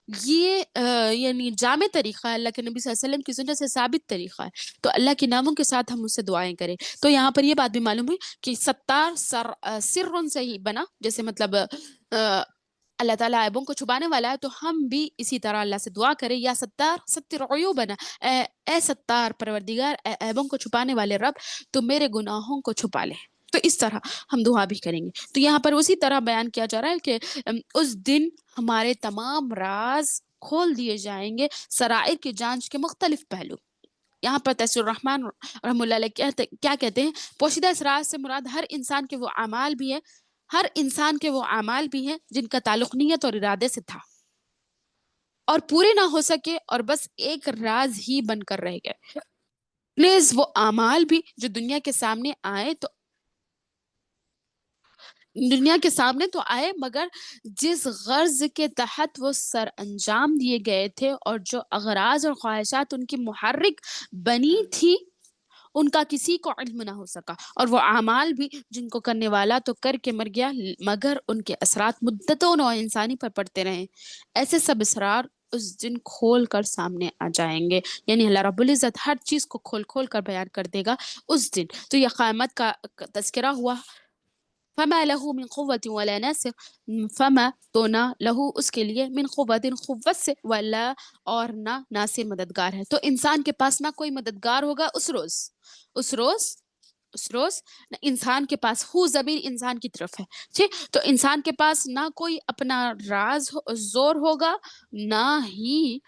یہ یعنی جامع طریقہ ہے، اللہ کے نبی صلی اللہ علیہ وسلم کی سنت سے ثابت طریقہ ہے. تو اللہ کے ناموں کے ساتھ ہم اس سے دعائیں کریں. تو یہاں پر یہ بات بھی معلوم ہوئی کہ ستار سرن سے ہی بنا، جیسے مطلب اللہ تعالیٰ عیبوں کو چھپانے والا ہے، تو ہم بھی اسی طرح اللہ سے دعا کریں یا ستار ستر عیوبنا، اے ستار پروردگار، اے عیبوں کو چھپانے والے رب، تو میرے گناہوں کو چھپا لے. تو اس طرح ہم دعا بھی کریں گے. تو یہاں پر اسی طرح بیان کیا جا رہا ہے کہ اس دن ہمارے تمام راز کھول دیے جائیں گے، سرائر کی جانچ کے مختلف پہلو. یہاں پر تیسر الرحمن رحم اللہ علیہ کیا کہتے ہیں؟ پوشیدہ اسرار سے مراد ہر انسان کے وہ اعمال بھی ہیں، ہر انسان کے وہ اعمال بھی ہیں جن کا تعلق نیت اور ارادے سے تھا اور پورے نہ ہو سکے اور بس ایک راز ہی بن کر رہ گئے. نیز وہ اعمال بھی جو دنیا کے سامنے تو آئے مگر جس غرض کے تحت وہ سر انجام دیے گئے تھے اور جو اغراض اور خواہشات ان کی محرک بنی تھی، ان کا کسی کو علم نہ ہو سکا. اور وہ اعمال بھی جن کو کرنے والا تو کر کے مر گیا مگر ان کے اثرات مدتوں نوع انسانی پر پڑتے رہے. ایسے سب اسرار اس دن کھول کر سامنے آ جائیں گے. یعنی اللہ رب العزت ہر چیز کو کھول کر بیان کر دے گا اس دن. تو یہ قیامت کا تذکرہ ہوا. فما له من قوت ولا ناصر، فما تو نہ لہو اس کے لیے، من قوت قوت سے، ولا اور نہ ناصر مددگار ہے. تو انسان کے پاس نہ کوئی مددگار ہوگا اس روز انسان کے پاس، ہو ضمیر انسان کی طرف ہے. ٹھیک، تو انسان کے پاس نہ کوئی اپنا راز زور ہوگا، نہ ہی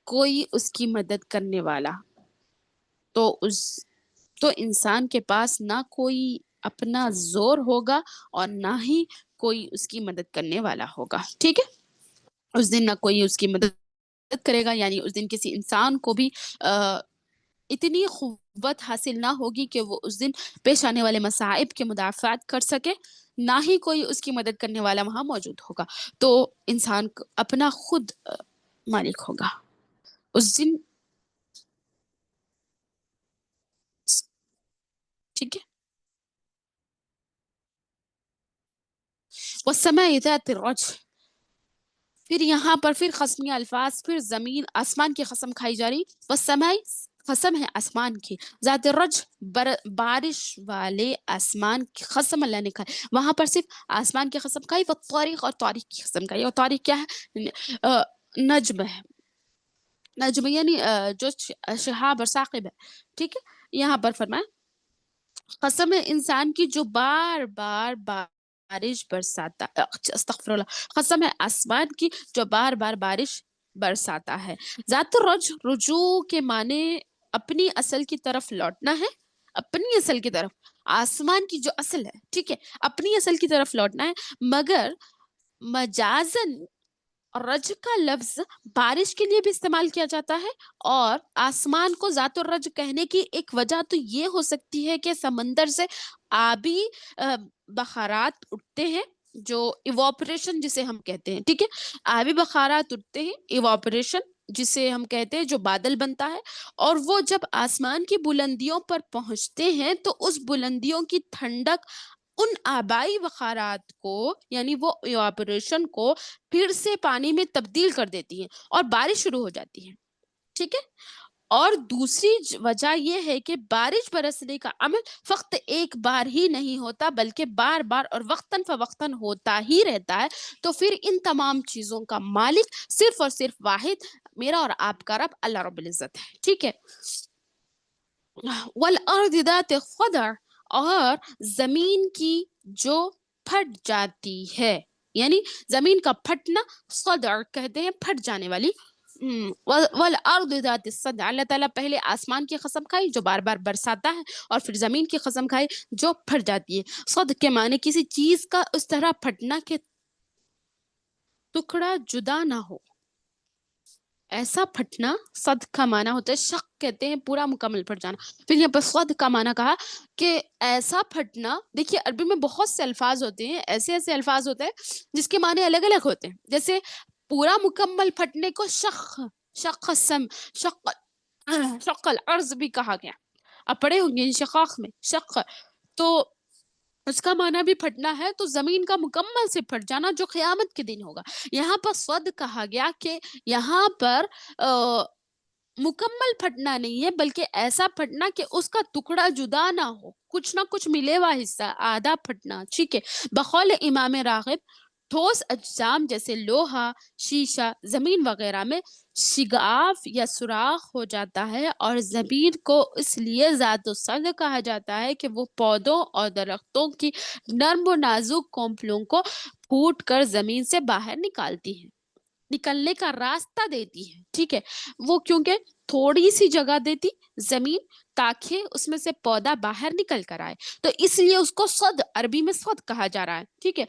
کوئی اس کی مدد کرنے والا. تو انسان کے پاس نہ کوئی اپنا زور ہوگا اور نہ ہی کوئی اس کی مدد کرنے والا ہوگا. ٹھیک ہے، اس دن نہ کوئی اس کی مدد کرے گا. یعنی اس دن کسی انسان کو بھی اتنی قوت حاصل نہ ہوگی کہ وہ اس دن پیش آنے والے مصائب کے مدافعات کر سکے، نہ ہی کوئی اس کی مدد کرنے والا وہاں موجود ہوگا. تو انسان اپنا خود مالک ہوگا اس دن. ٹھیک ہے، والسماء ذات الرجع، پھر یہاں پر پھر قسمیہ الفاظ، پھر زمین آسمان کی قسم کھائی جا رہی. والسماء قسم ہے آسمان کی، ذات الرجع بارش والے آسمان کی قسم اللہ نے کھائی. وہاں پر صرف آسمان کی قسم کھائی. والطارق، اور طارق کی قسم کھائی. اور طارق کیا ہے؟ نجم ہے. نجم یعنی جو شہاب اور ثاقب ہے. ٹھیک ہے، یہاں پر فرمائے قسم ہے انسان کی جو بار بار بارش برساتا، استغفر اللہ، قسم ہے آسمان کی جو بار بار بارش برساتا ہے۔ ذات رجوع کے معنی اپنی اصل کی طرف لوٹنا ہے، اپنی اصل کی طرف، آسمان کی جو اصل ہے، ٹھیک ہے، اپنی اصل کی طرف لوٹنا ہے، مگر مجازن رج کا لفظ بارش کے لیے بھی استعمال کیا جاتا ہے، اور آسمان کو ذات الرج کہنے کی ایک وجہ تو یہ ہو سکتی ہے کہ سمندر سے آبی بخارات اٹھتے ہیں، جو ایواپریشن جسے ہم کہتے ہیں، ٹھیک ہے، آبی بخارات اٹھتے ہیں، ایواپریشن جسے ہم کہتے ہیں، جو بادل بنتا ہے، اور وہ جب آسمان کی بلندیوں پر پہنچتے ہیں تو اس بلندیوں کی ٹھنڈک ان آبائی بخارات کو، یعنی وہ ایواپریشن کو پھر سے پانی میں تبدیل کر دیتی ہیں اور بارش شروع ہو جاتی ہے، ٹھیک ہے۔ اور دوسری وجہ یہ ہے کہ بارش برسنے کا عمل فقط ایک بار ہی نہیں ہوتا بلکہ بار بار اور وقتاً فوقتاً ہوتا ہی رہتا ہے، تو پھر ان تمام چیزوں کا مالک صرف اور صرف واحد میرا اور آپ کا رب اللہ رب العزت ہے، ٹھیک ہے۔ والارض ذات الصدع، اور زمین کی جو پھٹ جاتی ہے، یعنی زمین کا پھٹنا صدع کہتے ہیں، پھٹ جانے والی۔ والارض ذات الصدع، اللہ تعالیٰ پہلے آسمان کی قسم کھائی جو بار بار برساتا ہے، اور پھر زمین کی قسم کھائی جو پھٹ جاتی ہے۔ صدع کے معنی کسی چیز کا اس طرح پھٹنا کہ ٹکڑا جدا نہ ہو، ایسا پھٹنا۔ صد کا معنی ہوتا ہے، شق کہتے ہیں پورا مکمل پھٹ جانا، پھر یہاں پر صد کا معنی کہا کہ ایسا پھٹنا۔ دیکھیے عربی میں بہت سے الفاظ ہوتے ہیں، ایسے ایسے الفاظ ہوتے ہیں جس کے معنی الگ الگ ہوتے ہیں، جیسے پورا مکمل پھٹنے کو شق السم، شق الارض بھی کہا گیا، اب پڑھے ہوں گے انشقاق میں شق، تو اس کا معنی بھی پھٹنا ہے، تو زمین کا مکمل سے پھٹ جانا جو قیامت کے دن ہوگا۔ یہاں پر صد کہا گیا کہ یہاں پر مکمل پھٹنا نہیں ہے بلکہ ایسا پھٹنا کہ اس کا ٹکڑا جدا نہ ہو، کچھ نہ کچھ ملے ہوا حصہ، آدھا پھٹنا، ٹھیک ہے۔ بقول امام راغب، ٹھوس اجسام جیسے لوہا، شیشہ، زمین وغیرہ میں شگاف یا سوراخ ہو جاتا ہے، اور زمین کو اس لیے ذات الصدع کہا جاتا ہے کہ وہ پودوں اور درختوں کی نرم و نازک کونپلوں کو پھوٹ کر زمین سے باہر نکالتی ہے، نکلنے کا راستہ دیتی ہے، ٹھیک ہے۔ وہ کیونکہ تھوڑی سی جگہ دیتی زمین تاکہ اس میں سے پودا باہر نکل کر آئے، تو اس لیے اس کو صد، عربی میں صد کہا جا رہا ہے، ٹھیک ہے۔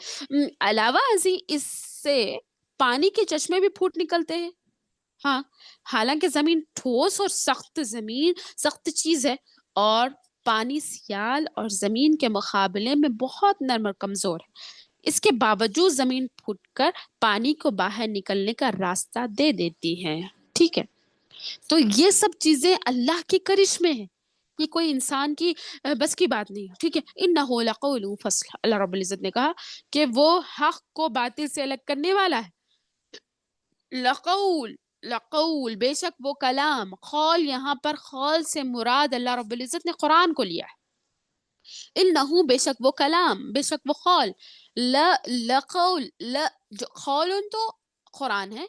علاوہ ازیں اس سے پانی کے چشمے بھی پھوٹ نکلتے ہیں، ہاں، حالانکہ زمین ٹھوس اور سخت چیز ہے، اور پانی سیال اور زمین کے مقابلے میں بہت نرم اور کمزور ہے، اس کے باوجود زمین پھوٹ کر پانی کو باہر نکلنے کا راستہ دے دیتی ہے، ٹھیک ہے۔ تو یہ سب چیزیں اللہ کی کرشمے ہیں، یہ کوئی انسان کی بس کی بات نہیں، ٹھیک ہے۔ انہ لقول فصل، اللہ رب العزت نے کہا کہ وہ حق کو باطل سے الگ کرنے والا ہے۔ لقول بے شک وہ کلام، قول یہاں پر قول سے مراد اللہ رب العزت نے قرآن کو لیا ہے۔ انہو بے شک وہ کلام، بے شک وہ قول، لقول، جو قول تو قرآن ہے،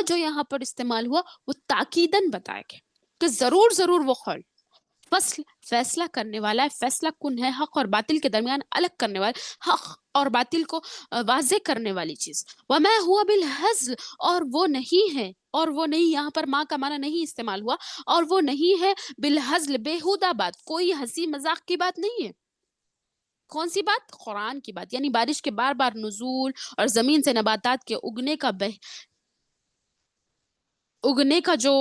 جو یہاں پر استعمال ہوا وہ تاکیدن بتائے گئے کہ ضرور ضرور وہ قول، فصل فیصلہ کرنے والا ہے، فیصلہ کن ہے، حق اور باطل کے درمیان الگ کرنے والا، حق اور باطل کو واضح کرنے والی چیز۔ وما ہوا بالہزل، اور وہ نہیں ہے، اور وہ نہیں، یہاں پر ماں کا معنی نہیں استعمال ہوا، اور وہ نہیں ہے بالہزل، بیہودہ بات، کوئی ہنسی مذاق کی بات نہیں ہے۔ کون سی بات؟ قرآن کی بات، یعنی بارش کے بار بار نزول اور زمین سے نباتات کے اگنے کا جو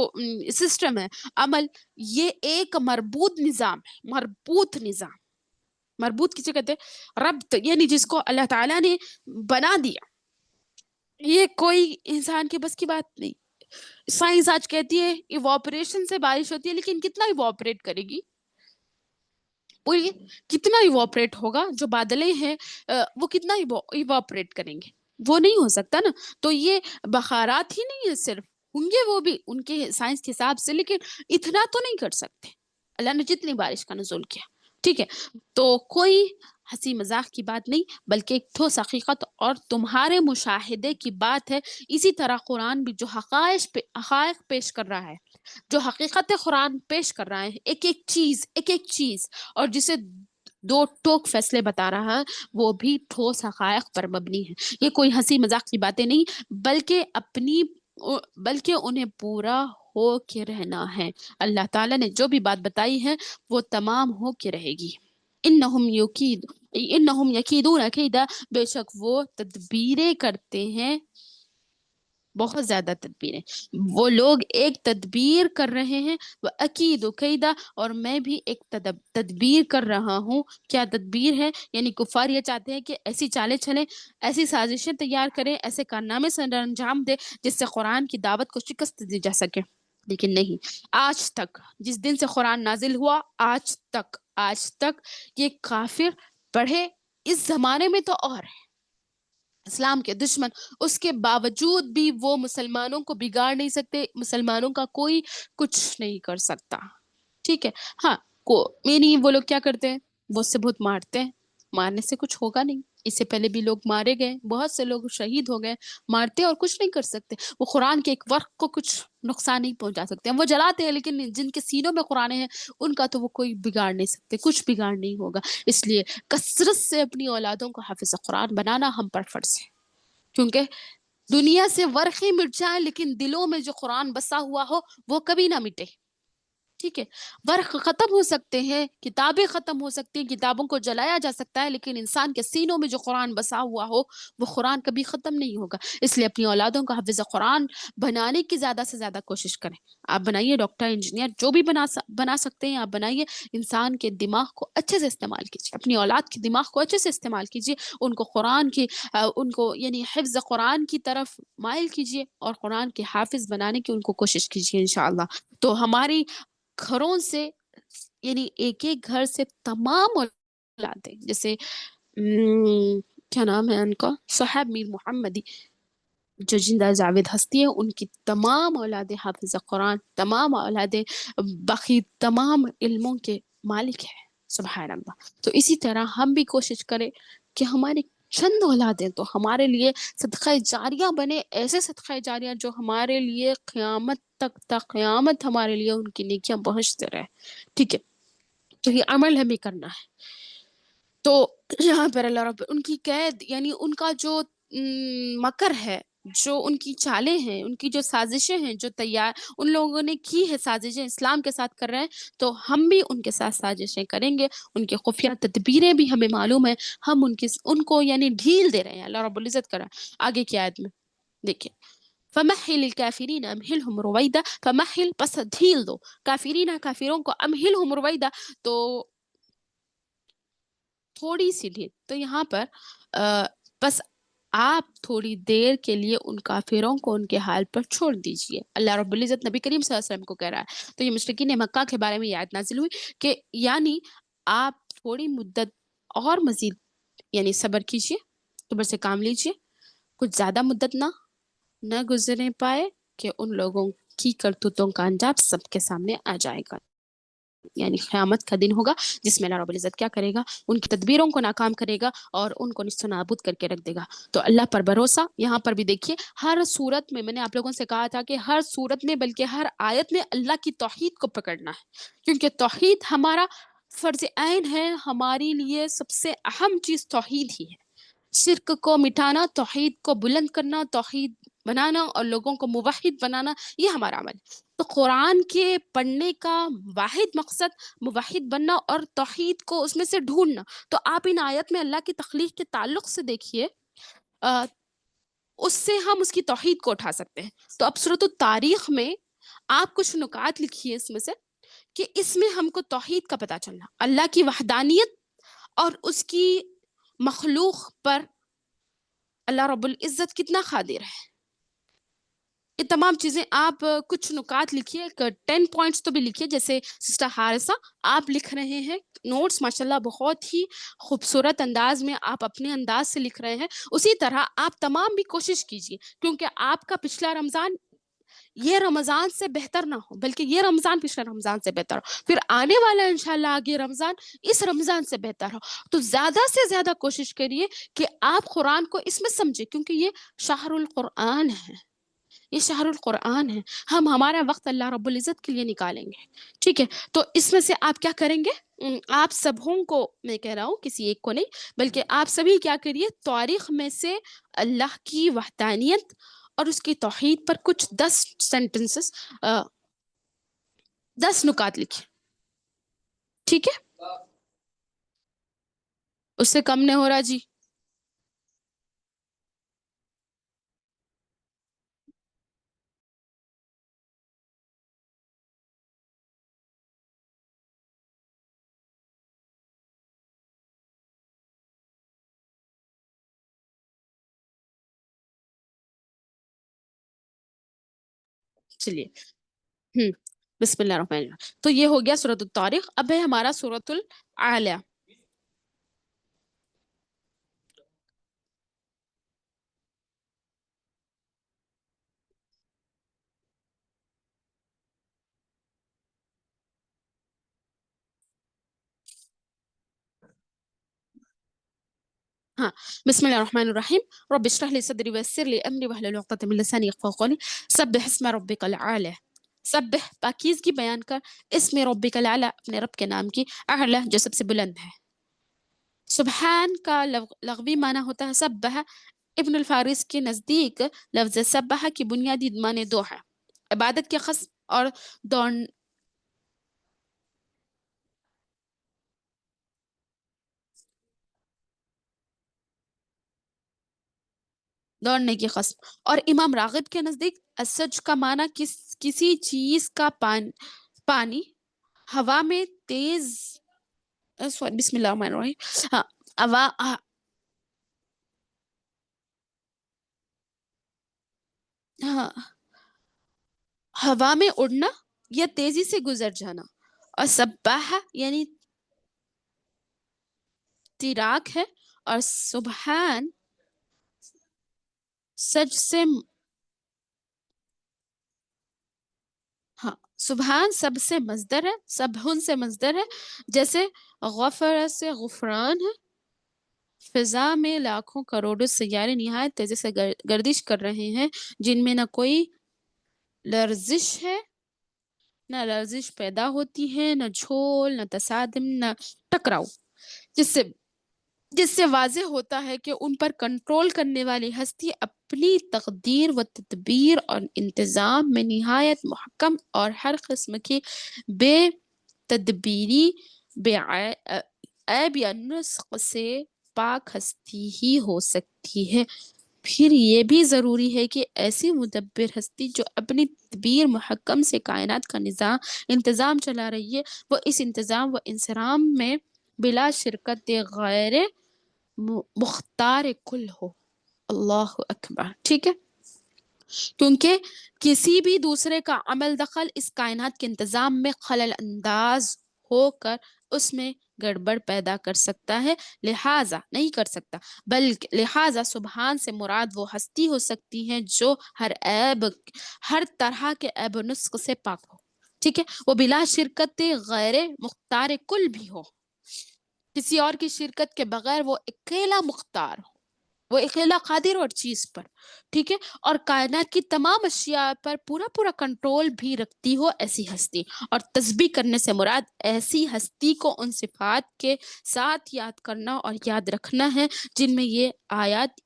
سسٹم ہے، عمل، یہ ایک مربوط نظام ہے، مربوط کسے کہتے ہیں؟ ربط، یعنی جس کو اللہ تعالیٰ نے بنا دیا، یہ کوئی انسان کے بس کی بات نہیں۔ سائنس آج کہتی ہے ایواپریشن سے بارش ہوتی ہے، لیکن کتنا ایواپریٹ کرے گی؟ بولیے کتنا ایواپریٹ ہوگا؟ جو بادلیں ہیں وہ کتنا ایواپریٹ کریں گے؟ وہ نہیں ہو سکتا نا۔ تو یہ بخارات ہی نہیں ہے، صرف ہوں گے وہ بھی ان کے سائنس کے حساب سے، لیکن اتنا تو نہیں کر سکتے اللہ نے جتنی بارش کا نزول کیا، ٹھیک ہے۔ تو کوئی ہنسی مذاق کی بات نہیں بلکہ ایک ٹھوس حقیقت اور تمہارے مشاہدے کی بات ہے۔ اسی طرح قرآن بھی جو حقائق پیش کر رہا ہے، جو حقیقت قرآن پیش کر رہا ہے، ایک ایک چیز اور جسے دو ٹوک فیصلے بتا رہا ہے، وہ بھی ٹھوس حقائق پر مبنی ہے. یہ کوئی ہنسی مذاق کی باتیں نہیں، بلکہ انہیں پورا ہو کے رہنا ہے. اللہ تعالیٰ نے جو بھی بات بتائی ہے وہ تمام ہو کے رہے گی. انہم یکیدون کیدا، بے شک وہ تدبیریں کرتے ہیں، بہت زیادہ تدبیریں. وہ لوگ ایک تدبیر کر رہے ہیں، وہ اکید کیدا، اور میں بھی ایک تدبیر کر رہا ہوں. کیا تدبیر ہے؟ یعنی کفار یہ چاہتے ہیں کہ ایسی چالیں چلیں، ایسی سازشیں تیار کریں، ایسے کارنامے سر انجام دے جس سے قرآن کی دعوت کو شکست دی جا سکے. لیکن نہیں، آج تک جس دن سے قرآن نازل ہوا آج تک یہ کافر پڑھے، اس زمانے میں تو اور ہے اسلام کے دشمن، اس کے باوجود بھی وہ مسلمانوں کو بگاڑ نہیں سکتے، مسلمانوں کا کوئی کچھ نہیں کر سکتا. ٹھیک ہے، ہاں وہ لوگ کیا کرتے ہیں، وہ سے بہت مارتے ہیں، مارنے سے کچھ ہوگا نہیں. اس سے پہلے بھی لوگ مارے گئے، بہت سے لوگ شہید ہو گئے، مارتے اور کچھ نہیں کر سکتے. وہ قرآن کے ایک ورق کو کچھ نقصان نہیں پہنچا سکتے. وہ جلاتے ہیں لیکن جن کے سینوں میں قرآن ہے ان کا تو وہ کوئی بگاڑ نہیں سکتے، کچھ بگاڑ نہیں ہوگا. اس لیے کثرت سے اپنی اولادوں کو حافظ قرآن بنانا ہم پر فرض ہے، کیونکہ دنیا سے ورقیں مٹ جائیں لیکن دلوں میں جو قرآن بسا ہوا ہو وہ کبھی نہ مٹے. ٹھیک ہے، ورق ختم ہو سکتے ہیں، کتابیں ختم ہو سکتی ہیں، کتابوں کو جلایا جا سکتا ہے، لیکن انسان کے سینوں میں جو قرآن بسا ہوا ہو وہ قرآن کبھی ختم نہیں ہوگا. اس لیے اپنی اولادوں کو حافظ قرآن بنانے کی زیادہ سے زیادہ کوشش کریں. آپ بنائیے، ڈاکٹر انجینئر جو بھی بنا سکتے ہیں آپ بنائیے. انسان کے دماغ کو اچھے سے استعمال کیجیے، اپنی اولاد کے دماغ کو اچھے سے استعمال کیجیے، ان کو قرآن کی ان کو یعنی حفظ قرآن کی طرف مائل کیجیے اور قرآن کے حافظ بنانے کی ان کو کوشش کیجیے انشاءاللہ. تو ہماری گھروں سے یعنی ایک گھر سے تمام اولادیں، جیسے کیا نام ہے ان کا، صاحب میر محمدی جو زندہ جاوید ہستی ہے، ان کی تمام اولادیں حافظ قرآن، تمام اولادیں باقی تمام علموں کے مالک ہیں. سبحان اللہ. تو اسی طرح ہم بھی کوشش کریں کہ ہماری چند اولادیں تو ہمارے لیے صدقہ جاریہ بنے، ایسے صدقہ جاریہ جو ہمارے لیے قیامت تک تا قیامت ہمارے لیے ان کی نیکیاں پہنچتے رہے. ٹھیک ہے، تو یہ عمل ہمیں کرنا ہے. تو یہاں پر اللہ رب ان کی قید یعنی ان کا جو مکر ہے، جو ان کی چالیں ہیں، ان کی جو سازشیں ہیں، جو تیار ان لوگوں نے کی ہے سازشیں اسلام کے ساتھ کر رہے ہیں، تو ہم بھی ان کے ساتھ سازشیں کریں گے. ان کی خفیہ تدبیریں بھی ہمیں معلوم ہے، ہم ان کو یعنی ڈھیل دے رہے ہیں. اللہ رب العزت کر رہا ہے آگے کی آیت میں دیکھیں، فمحل الکافرین امہلہم رویدا، فمحل بس ڈھیل دو، کافرین کافروں کو، امہلہم رویدا تو تھوڑی سی ڈھیل. تو یہاں پر بس آپ تھوڑی دیر کے لیے ان کافروں کو ان کے حال پر چھوڑ دیجئے. اللہ رب العزت نبی کریم صلی اللہ علیہ وسلم کو کہہ رہا ہے. تو یہ مشرکین مکہ کے بارے میں یہ آیت نازل ہوئی کہ یعنی آپ تھوڑی مدت اور مزید یعنی صبر کیجئے، صبر سے کام لیجئے، کچھ زیادہ مدت نہ گزرنے پائے کہ ان لوگوں کی کرتوتوں کا انجام سب کے سامنے آ جائے گا. یعنی قیامت کا دن ہوگا جس میں اللہ رب العزت کیا کرے گا، ان کی تدبیروں کو ناکام کرے گا اور ان کو نیست و نابود کر کے رکھ دے گا. تو اللہ پر بھروسہ. یہاں پر بھی دیکھیے ہر صورت میں نے آپ لوگوں سے کہا تھا کہ ہر صورت میں بلکہ ہر آیت میں اللہ کی توحید کو پکڑنا ہے، کیونکہ توحید ہمارا فرض عین ہے. ہمارے لیے سب سے اہم چیز توحید ہی ہے. شرک کو مٹانا، توحید کو بلند کرنا، توحید بنانا اور لوگوں کو موحد بنانا، یہ ہمارا عمل. تو قرآن کے پڑھنے کا واحد مقصد موحد بننا اور توحید کو اس میں سے ڈھونڈنا. تو آپ ان آیت میں اللہ کی تخلیق کے تعلق سے دیکھیے، اس سے ہم اس کی توحید کو اٹھا سکتے ہیں. تو اب سورۃ التاریخ میں آپ کچھ نکات لکھیے اس میں سے کہ اس میں ہم کو توحید کا پتہ چلنا، اللہ کی وحدانیت اور اس کی مخلوق پر اللہ رب العزت کتنا قادر ہے. یہ تمام چیزیں آپ کچھ نکات لکھیے، 10 پوائنٹس تو بھی لکھیے. جیسے سسٹر حارثہ آپ لکھ رہے ہیں نوٹس، ماشاءاللہ بہت ہی خوبصورت انداز میں آپ اپنے انداز سے لکھ رہے ہیں. اسی طرح آپ تمام بھی کوشش کیجیے، کیونکہ آپ کا پچھلا رمضان یہ رمضان سے بہتر نہ ہو، بلکہ یہ رمضان پچھلا رمضان سے بہتر ہو، پھر آنے والا انشاءاللہ آگے رمضان اس رمضان سے بہتر ہو. تو زیادہ سے زیادہ کوشش کریے کہ آپ قرآن کو اس میں سمجھے، کیونکہ یہ شہر القرآن ہے. یہ شہر القرآن ہے، ہم ہمارا وقت اللہ رب العزت کے لیے نکالیں گے، ٹھیک ہے؟ تو اس میں سے آپ کیا کریں گے؟ آپ سبوں کو میں کہہ رہا ہوں، کسی ایک کو نہیں بلکہ آپ سبھی کیا کریے، تاریخ میں سے اللہ کی وحدانیت اور اس کی توحید پر کچھ 10 سینٹنسز، 10 نکات لکھیں، ٹھیک ہے؟ اس سے کم نہیں ہو رہا جی۔ چلیے بسم اللہ الرحمن الرحیم۔ تو یہ ہو گیا سورۃ الطارق، اب ہے ہمارا سورۃ الاعلیٰ۔ ہاں، بسم اللہ الرحمن الرحیم۔ رب اشرح لی صدری ویسر لی امری واحلل عقدۃ من لسانی یفقہوا قولی۔ سبح اسم ربک الاعلی، سبح پاکیزگی بیان کر، اسم ربک الاعلی اپنے رب کے نام کی، اعلی جو سب سے بلند ہے۔ سبحان کا لغوی معنی ہوتا ہے سبح۔ ابن الفارس کے نزدیک لفظ سبح کی بنیادی معنی دو ہے، عبادت کے قصد اور دوڑنے کی قسم، اور امام راغب کے نزدیک السج کا معنی کسی چیز کا پانی ہوا میں تیز، بسم اللہ الرحمن الرحیم، ہاں ہوا میں اڑنا یا تیزی سے گزر جانا، اور سباہ یعنی تیراک ہے، اور سبحان سج سے، ہاں سبحان سب سے مصدر ہے، سبحن سے مصدر ہے، جیسے غفر سے غفران ہے۔ فضا میں لاکھوں کروڑوں سیارے نہایت تیزی سے گردش کر رہے ہیں، جن میں نہ کوئی لرزش ہے، نہ لرزش پیدا ہوتی ہے، نہ جھول، نہ تصادم، نہ ٹکراؤ، جس سے واضح ہوتا ہے کہ ان پر کنٹرول کرنے والی ہستی اپنی تقدیر و تدبیر اور انتظام میں نہایت محکم اور ہر قسم کی بے تدبیری، بے عیب یا نسق سے پاک ہستی ہی ہو سکتی ہے۔ پھر یہ بھی ضروری ہے کہ ایسی مدبر ہستی جو اپنی تدبیر محکم سے کائنات کا انتظام چلا رہی ہے، وہ اس انتظام و انصرام میں بلا شرکت غیر مختار کل ہو۔ اللہ اکبر، ٹھیک ہے؟ کیونکہ کسی بھی دوسرے کا عمل دخل اس کائنات کے انتظام میں خلل انداز ہو کر اس میں گڑبڑ پیدا کر سکتا ہے، لہٰذا نہیں کر سکتا، بلکہ لہٰذا سبحان سے مراد وہ ہستی ہو سکتی ہے جو ہر طرح کے عیب و نسق سے پاک ہو، ٹھیک ہے؟ وہ بلا شرکت غیر مختار کل بھی ہو، کسی اور کی شرکت کے بغیر وہ اکیلا مختار ہو، وہ اکیلا قادر اور چیز پر، ٹھیک ہے؟ اور کائنات کی تمام اشیاء پر پورا کنٹرول بھی رکھتی ہو ایسی ہستی۔ اور تسبیح کرنے سے مراد ایسی ہستی کو ان صفات کے ساتھ یاد کرنا اور یاد رکھنا ہے جن میں یہ آیات،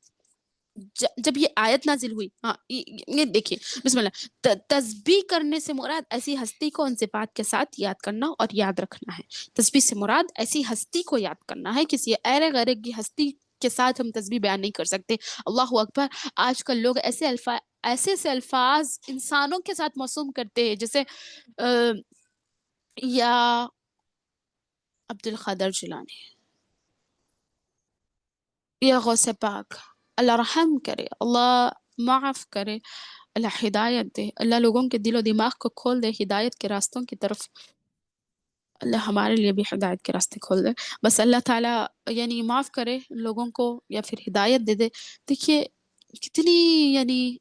جب یہ آیت نازل ہوئی، ہاں یہ دیکھیے بسم اللہ، تسبیح کرنے سے مراد ایسی ہستی کو ان صفات کے ساتھ یاد کرنا اور یاد رکھنا ہے۔ تسبیح سے مراد ایسی ہستی کو یاد کرنا ہے، کسی غیر کی ہستی کے ساتھ ہم تسبیح بیان نہیں کر سکتے۔ اللہ اکبر، آج کل لوگ ایسے سے الفاظ انسانوں کے ساتھ موسوم کرتے ہیں، جیسے یا عبد القادر جیلانی، یا غوث پاک، اللہ رحم کرے، اللہ معاف کرے، اللہ ہدایت دے، اللہ لوگوں کے دل و دماغ کو کھول دے ہدایت کے راستوں کی طرف، اللہ ہمارے لیے بھی ہدایت کے راستے کھول دے، بس اللہ تعالیٰ یعنی معاف کرے لوگوں کو یا پھر ہدایت دے دے۔ دیکھیے کتنی یعنی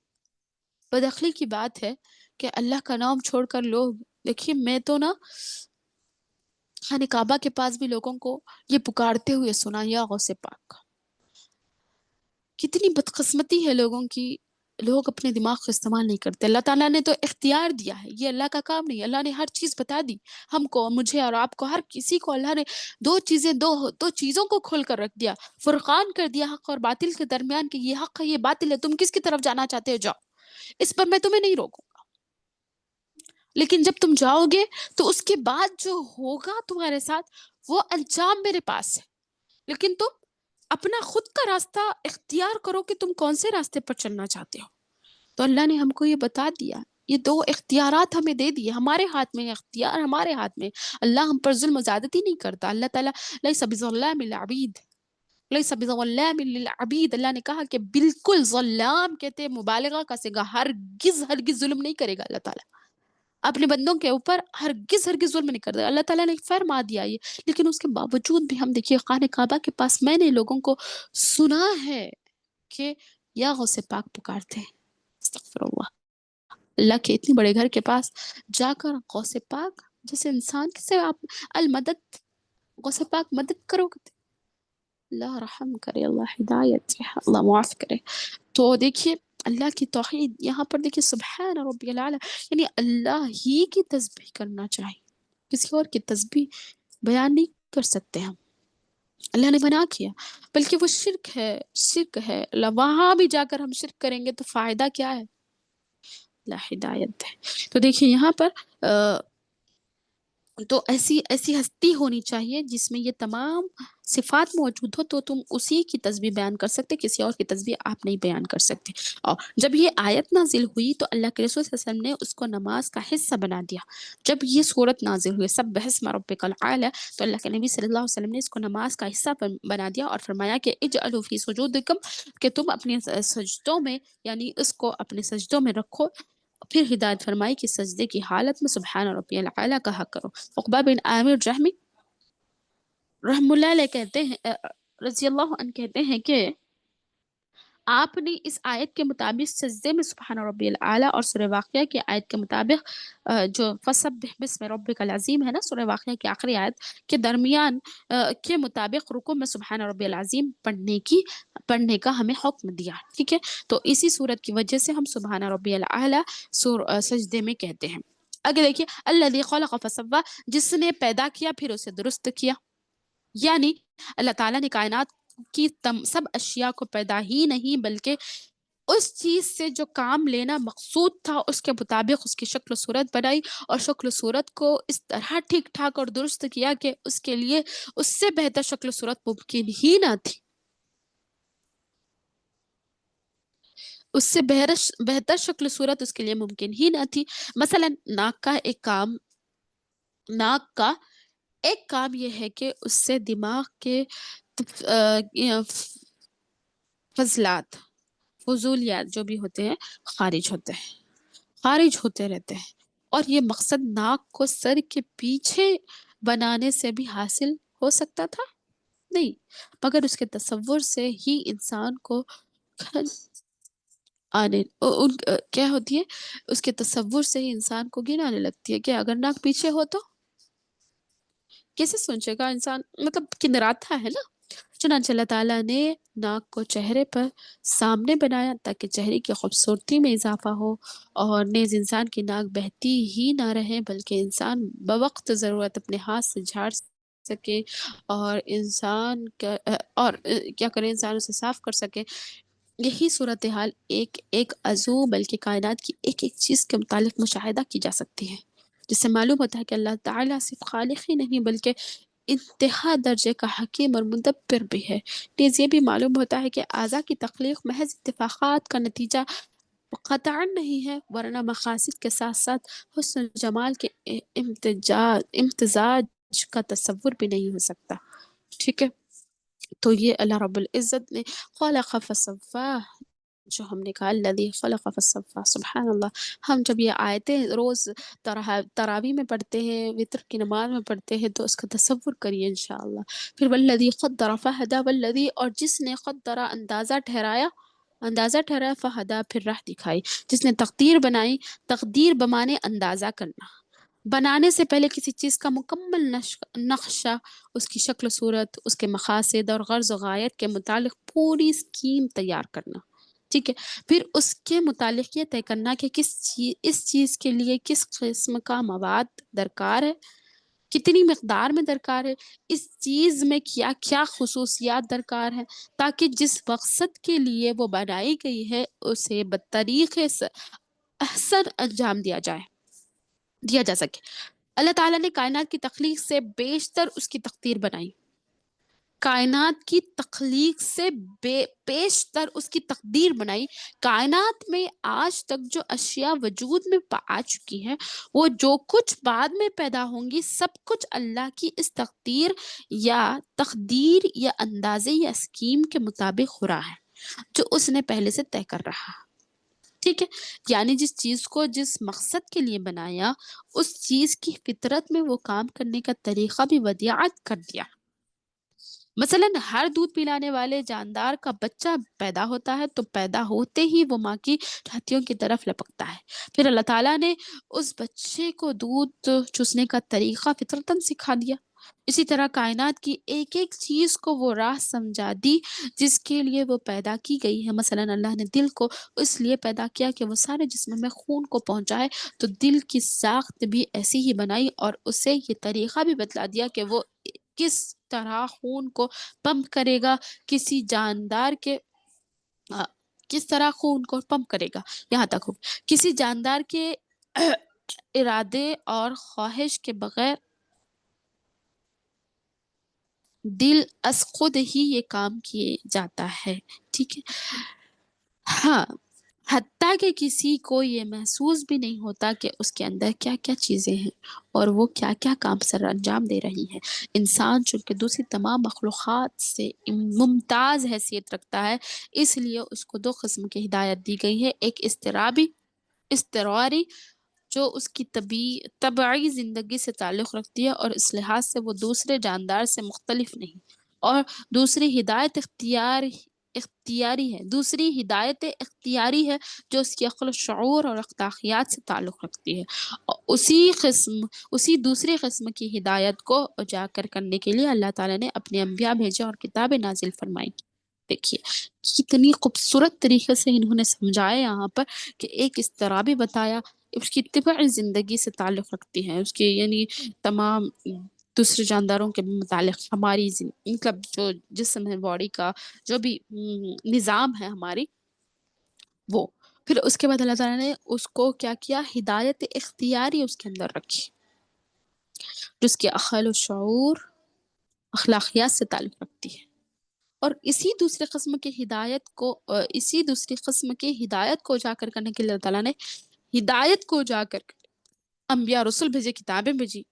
بدعقلی کی بات ہے کہ اللہ کا نام چھوڑ کر لوگ، دیکھیے میں تو نا خانہ کعبہ کے پاس بھی لوگوں کو یہ پکارتے ہوئے سنا، یا غوث پاک، کتنی بدقسمتی ہے لوگوں کی، لوگ اپنے دماغ کو استعمال نہیں کرتے. اللہ تعالیٰ نے تو اختیار دیا ہے، یہ اللہ کا کام نہیں. اللہ نے ہر چیز بتا دی ہم کو، مجھے اور آپ کو، ہر کسی کو. اللہ نے دو چیزوں کو کھول کر رکھ دیا، فرقان کر دیا حق اور باطل کے درمیان کہ یہ حق ہے یہ باطل ہے، تم کس کی طرف جانا چاہتے ہو جاؤ. اس پر میں تمہیں نہیں روکوں گا، لیکن جب تم جاؤ گے تو اس کے بعد جو ہوگا تمہارے ساتھ وہ انجام میرے پاس ہے. لیکن تم اپنا خود کا راستہ اختیار کرو کہ تم کون سے راستے پر چلنا چاہتے ہو. تو اللہ نے ہم کو یہ بتا دیا، یہ دو اختیارات ہمیں دے دیے، ہمارے ہاتھ میں اختیار، ہمارے ہاتھ میں. اللہ ہم پر ظلم و زیادتی نہیں کرتا. اللہ تعالیٰ لیس بظلام للعبید، لیس بظلام للعبید. اللہ نے کہا کہ بالکل ظلام کہتے مبالغہ کا صیغہ، ہرگز ظلم نہیں کرے گا اللہ تعالیٰ اپنے بندوں کے اوپر، ہرگز ظلم نہیں کرتا. اللہ تعالیٰ نے فرما دیا یہ. لیکن اس کے باوجود بھی ہم دیکھیے خانہ کعبہ کے پاس میں نے لوگوں کو سنا ہے کہ یا غوث پاک پکارتے ہیں. استغفر اللہ. اللہ کے اتنے بڑے گھر کے پاس جا کر غوث پاک جیسے انسان سے آپ المدد، غوث پاک مدد کرو گے. اللہ رحم کرے، اللہ ہدایت، اللہ معاف کرے. تو دیکھیے اللہ کی توحید یہاں پر دیکھیے سبحان ربی العالی، یعنی اللہ ہی کی تسبیح کرنا چاہیے، کسی اور کی تسبیح بیان نہیں کر سکتے ہم. اللہ نے منع کیا، بلکہ وہ شرک ہے. وہاں بھی جا کر ہم شرک کریں گے تو فائدہ کیا ہے؟ اللہ ہدایت ہے. تو دیکھیے یہاں پر تو ایسی ہستی ہونی چاہیے جس میں یہ تمام صفات موجود ہو، تو تم اسی کی تسبیح بیان کر سکتے، کسی اور کی تسبیح آپ نہیں بیان کر سکتے. اور جب یہ آیت نازل ہوئی تو اللہ کے رسول صلی اللہ علیہ وسلم نے اس کو نماز کا حصہ بنا دیا. جب یہ صورت نازل ہوئی سبح اسم ربک الاعلی، تو اللہ کے نبی صلی اللہ علیہ وسلم نے اس کو نماز کا حصہ بنا دیا اور فرمایا کہ اجعلوا فی سجودکم، کہ تم اپنے سجدوں میں، یعنی اس کو اپنے سجدوں میں رکھو. پھر ہدایت فرمائی کہ سجدے کی حالت میں سبحان ربی العالی کہا کرو. عقبہ بن عامر جہمی رحم اللہ علیہ کہتے ہیں، رضی اللہ عنہ کہتے ہیں کہ آپ نے اس آیت کے مطابق سجدے میں سبحان ربی العالی اور سورہ واقعہ کی آیت کے مطابق جو فسبح بسم ربک العظیم ہے نا، سورہ واقعہ کی آخری آیت کے درمیان کے مطابق رکوع میں سبحان ربی العظیم پڑھنے کا ہمیں حکم دیا. ٹھیک ہے، تو اسی صورت کی وجہ سے ہم سبحان ربی العالی سجدے میں کہتے ہیں. اگر دیکھیے الذی خلق فسوی، جس نے پیدا کیا پھر اسے درست کیا. یعنی اللہ تعالیٰ نے کائنات کی سب اشیاء کو پیدا ہی نہیں بلکہ اس چیز سے جو کام لینا مقصود تھا اس کے مطابق اس کی شکل و صورت بنائی، اور شکل و صورت کو اس طرح ٹھیک ٹھاک اور درست کیا کہ اس کے لیے اس سے بہتر شکل و صورت ممکن ہی نہ تھی. اس سے بہتر شکل و صورت اس کے لیے ممکن ہی نہ تھی. مثلا ناک کا ایک کام یہ ہے کہ اس سے دماغ کے فضولیات جو بھی ہوتے ہیں خارج ہوتے رہتے ہیں. اور یہ مقصد ناک کو سر کے پیچھے بنانے سے بھی حاصل ہو سکتا تھا نہیں، مگر اس کے تصور سے ہی انسان کو کیا ہوتی ہے، اس کے تصور سے ہی انسان کو گن آنے لگتی ہے کہ اگر ناک پیچھے ہو تو کیسے سوچے گا انسان، مطلب کنراتا ہے نا. چنانچہ اللہ تعالیٰ نے ناک کو چہرے پر سامنے بنایا تاکہ چہرے کی خوبصورتی میں اضافہ ہو، اور نیز انسان کی ناک بہتی ہی نہ رہے بلکہ انسان بوقت ضرورت اپنے ہاتھ سے جھاڑ سکے اور کیا کرے، انسان اسے صاف کر سکے. یہی صورتحال ایک عضو بلکہ کائنات کی ایک چیز کے متعلق مشاہدہ کی جا سکتی ہے، جس سے معلوم ہوتا ہے کہ اللہ تعالیٰ صرف خالق ہی نہیں بلکہ انتہا درجے کا حکیم اور مدبر بھی ہے. نیز یہ بھی معلوم ہوتا ہے کہ اعضاء کی تخلیق محض اتفاقات کا نتیجہ قطعاً نہیں ہے، ورنہ مقاصد کے ساتھ ساتھ حسن جمال کے امتزاج کا تصور بھی نہیں ہو سکتا. ٹھیک ہے، تو یہ اللہ رب العزت نے خلق فسوا، جو ہم نے کہا الذی خلق فسوا، سبحان اللہ. ہم جب یہ آیتیں روز تراویح میں پڑھتے ہیں، وتر کی نماز میں پڑھتے ہیں، تو اس کا تصور کریے انشاءاللہ. پھر والذی قدر فہدی، والذی، اور جس نے قدر اندازہ ٹھہرایا فہدی، پھر راہ دکھائی. جس نے تقدیر بنائی، تقدیر بمانے اندازہ کرنا، بنانے سے پہلے کسی چیز کا مکمل نقشہ، اس کی شکل و صورت، اس کے مقاصد اور غرض و غایت کے متعلق پوری اسکیم تیار کرنا. ٹھیک ہے. پھر اس کے متعلق یہ طے کرنا کہ اس چیز کے لیے کس قسم کا مواد درکار ہے، کتنی مقدار میں درکار ہے، اس چیز میں کیا کیا خصوصیات درکار ہیں، تاکہ جس مقصد کے لیے وہ بنائی گئی ہے اسے بطریقے سے احسن انجام دیا جا سکے. اللہ تعالیٰ نے کائنات کی تخلیق سے بیشتر اس کی تقدیر بنائی. کائنات کی تخلیق سے بیشتر اس کی تقدیر بنائی. کائنات میں آج تک جو اشیاء وجود میں آ چکی ہیں، وہ جو کچھ بعد میں پیدا ہوں گی، سب کچھ اللہ کی اس تقدیر یا اندازے یا اسکیم کے مطابق ہو رہا ہے جو اس نے پہلے سے طے کر رہا. ٹھیک ہے، یعنی جس چیز کو جس مقصد کے لیے بنایا، اس چیز کی فطرت میں وہ کام کرنے کا طریقہ بھی ودیعت کر دیا. مثلا ہر دودھ پلانے والے جاندار کا بچہ پیدا ہوتا ہے تو پیدا ہوتے ہی وہ ماں کی چھاتیوں کی طرف لپکتا ہے. پھر اللہ تعالیٰ نے اس بچے کو دودھ چوسنے کا طریقہ فطرتاً سکھا دیا. اسی طرح کائنات کی ایک ایک چیز کو وہ راہ سمجھا دی جس کے لیے وہ پیدا کی گئی ہے. مثلا اللہ نے دل کو اس لیے پیدا کیا کہ وہ سارے جسم میں خون کو پہنچائے، تو دل کی ساخت بھی ایسی ہی بنائی اور اسے یہ طریقہ بھی بتلا دیا کہ وہ کس طرح خون کو پمپ کرے گا، کسی جاندار کے کس طرح خون کو پمپ کرے گا، یہاں تک ہو کسی جاندار کے ارادے اور خواہش کے بغیر دل از خود ہی یہ کام کیے جاتا ہے. ٹھیک ہے، ہاں، حتیٰ کہ کسی کو یہ محسوس بھی نہیں ہوتا کہ اس کے اندر کیا کیا چیزیں ہیں اور وہ کیا کیا کام سر انجام دے رہی ہیں. انسان چونکہ دوسری تمام مخلوقات سے ممتاز حیثیت رکھتا ہے، اس لیے اس کو 2 قسم کی ہدایت دی گئی ہے. ایک اضطراری جو اس کی طبعی زندگی سے تعلق رکھتی ہے اور اس لحاظ سے وہ دوسرے جاندار سے مختلف نہیں، اور دوسری ہدایت اختیاری ہے جو اس کی عقل و شعور اور اخلاقیات سے تعلق رکھتی ہے. اسی دوسری قسم کی ہدایت کو اجاگر کرنے کے لیے اللہ تعالیٰ نے اپنے انبیاء بھیجے اور کتابیں نازل فرمائی. دیکھیے کتنی خوبصورت طریقے سے انہوں نے سمجھایا یہاں پر کہ ایک اضطرابی بتایا، اس کی طبعی زندگی سے تعلق رکھتی ہے، اس کی یعنی تمام دوسرے جانداروں کے متعلق ہماری مطلب جو جسم ہے، باڈی کا جو بھی نظام ہے ہماری وہ. پھر اس کے بعد اللہ تعالیٰ نے اس کو کیا کیا، ہدایت اختیاری اس کے اندر رکھی جس کے عقل و شعور اخلاقیات سے تعلق رکھتی ہے. اور اسی دوسری قسم کی ہدایت کو اجاگر کرنے کے لیے اللہ تعالیٰ نے ہدایت کو اجاگر انبیاء رسول بھیجے، کتابیں بھیجی